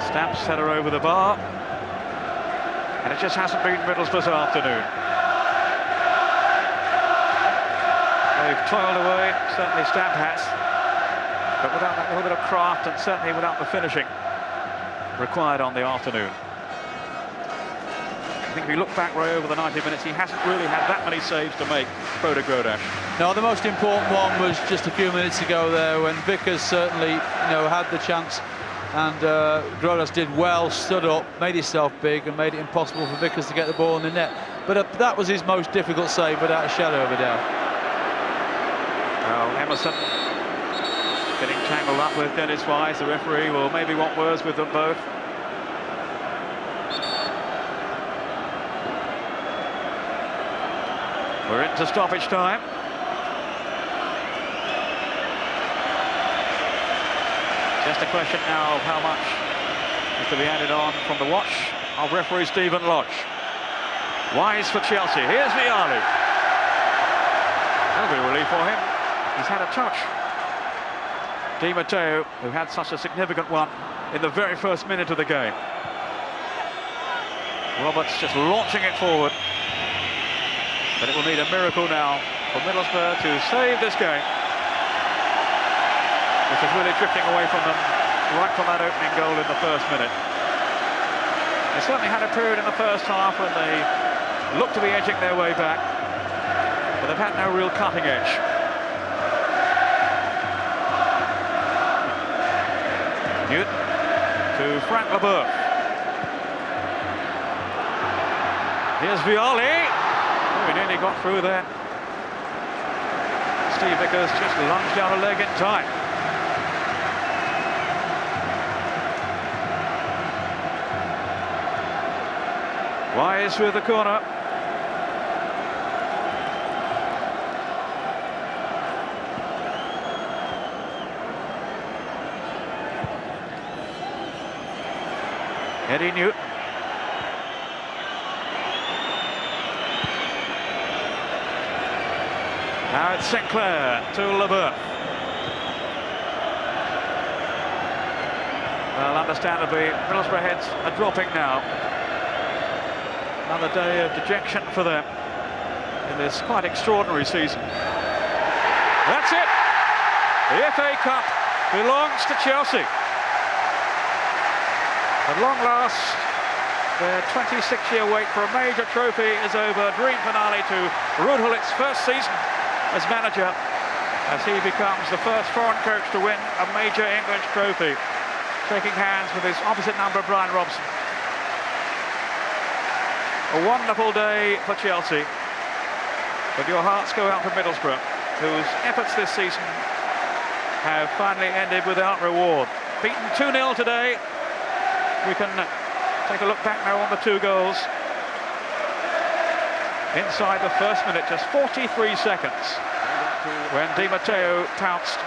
Stamps header over the bar. And it just hasn't been Middlesbrough's afternoon. They've toiled away, certainly Stamp has, but without that little bit of craft and certainly without the finishing required on the afternoon. I think if you look back right over the 90 minutes, he hasn't really had that many saves to make, Bodo Grodash. No, the most important one was just a few minutes ago there when Vickers certainly, had the chance, and Grodash did well, stood up, made himself big and made it impossible for Vickers to get the ball in the net. But that was his most difficult save without a shadow of a doubt. Well, Emerson getting tangled up with Dennis Wise. The referee will maybe want words with them both. We're into stoppage time. Just a question now of how much is to be added on from the watch of referee Stephen Lodge. Wise for Chelsea. Here's Vialli. That'll be a relief for him. He's had a touch. Di Matteo, who had such a significant one in the very first minute of the game. Roberts just launching it forward. But it will need a miracle now for Middlesbrough to save this game, which is really drifting away from them right from that opening goal in the first minute. They certainly had a period in the first half when they looked to be edging their way back, but they've had no real cutting edge. Newton to Frank Leboeuf. Here's Vialli. Oh, he nearly got through there. Steve Vickers just lunged down a leg in time. Wise with the corner. Eddie Newton. Now it's with Sinclair to Leboeuf. Well, understandably, Middlesbrough heads are dropping now. Another day of dejection for them in this quite extraordinary season. That's it! The FA Cup belongs to Chelsea. At long last, their 26-year wait for a major trophy is over. Dream finale to Ruud Gullit's first season as manager, as he becomes the first foreign coach to win a major English trophy, shaking hands with his opposite number, Brian Robson. A wonderful day for Chelsea, but your hearts go out to Middlesbrough, whose efforts this season have finally ended without reward. Beaten 2-0 today. We can take a look back now on the 2 goals. Inside the first minute, just 43 seconds, when Di Matteo pounced.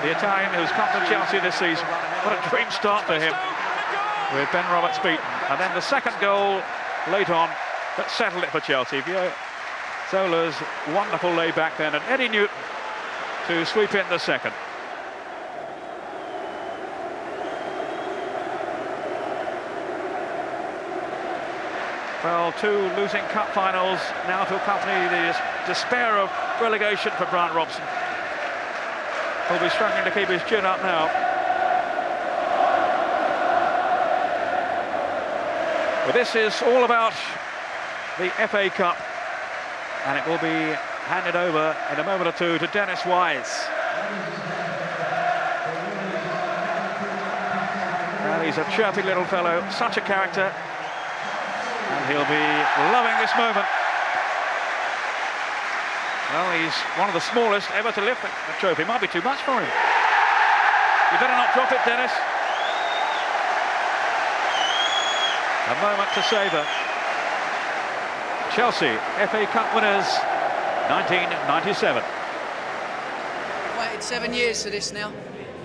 The Italian who's come to Chelsea this season. What a dream start for him, with Ben Roberts beaten. And then the second goal late on that settled it for Chelsea. Zola's wonderful layback then, and Eddie Newton to sweep in the second. Well, 2 losing cup finals now to accompany the despair of relegation for Brian Robson. He'll be struggling to keep his chin up now. But this is all about the FA Cup, and it will be handed over in a moment or two to Dennis Wise. Well, he's a chirpy little fellow, such a character. And he'll be loving this moment. Well, he's one of the smallest ever to lift the trophy. Might be too much for him. You better not drop it, Dennis. A moment to savour. Chelsea, FA Cup winners, 1997. I've waited 7 years for this now.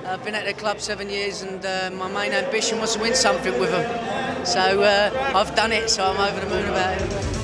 I've been at the club 7 years, and my main ambition was to win something with them. So I've done it, so I'm over the moon about it.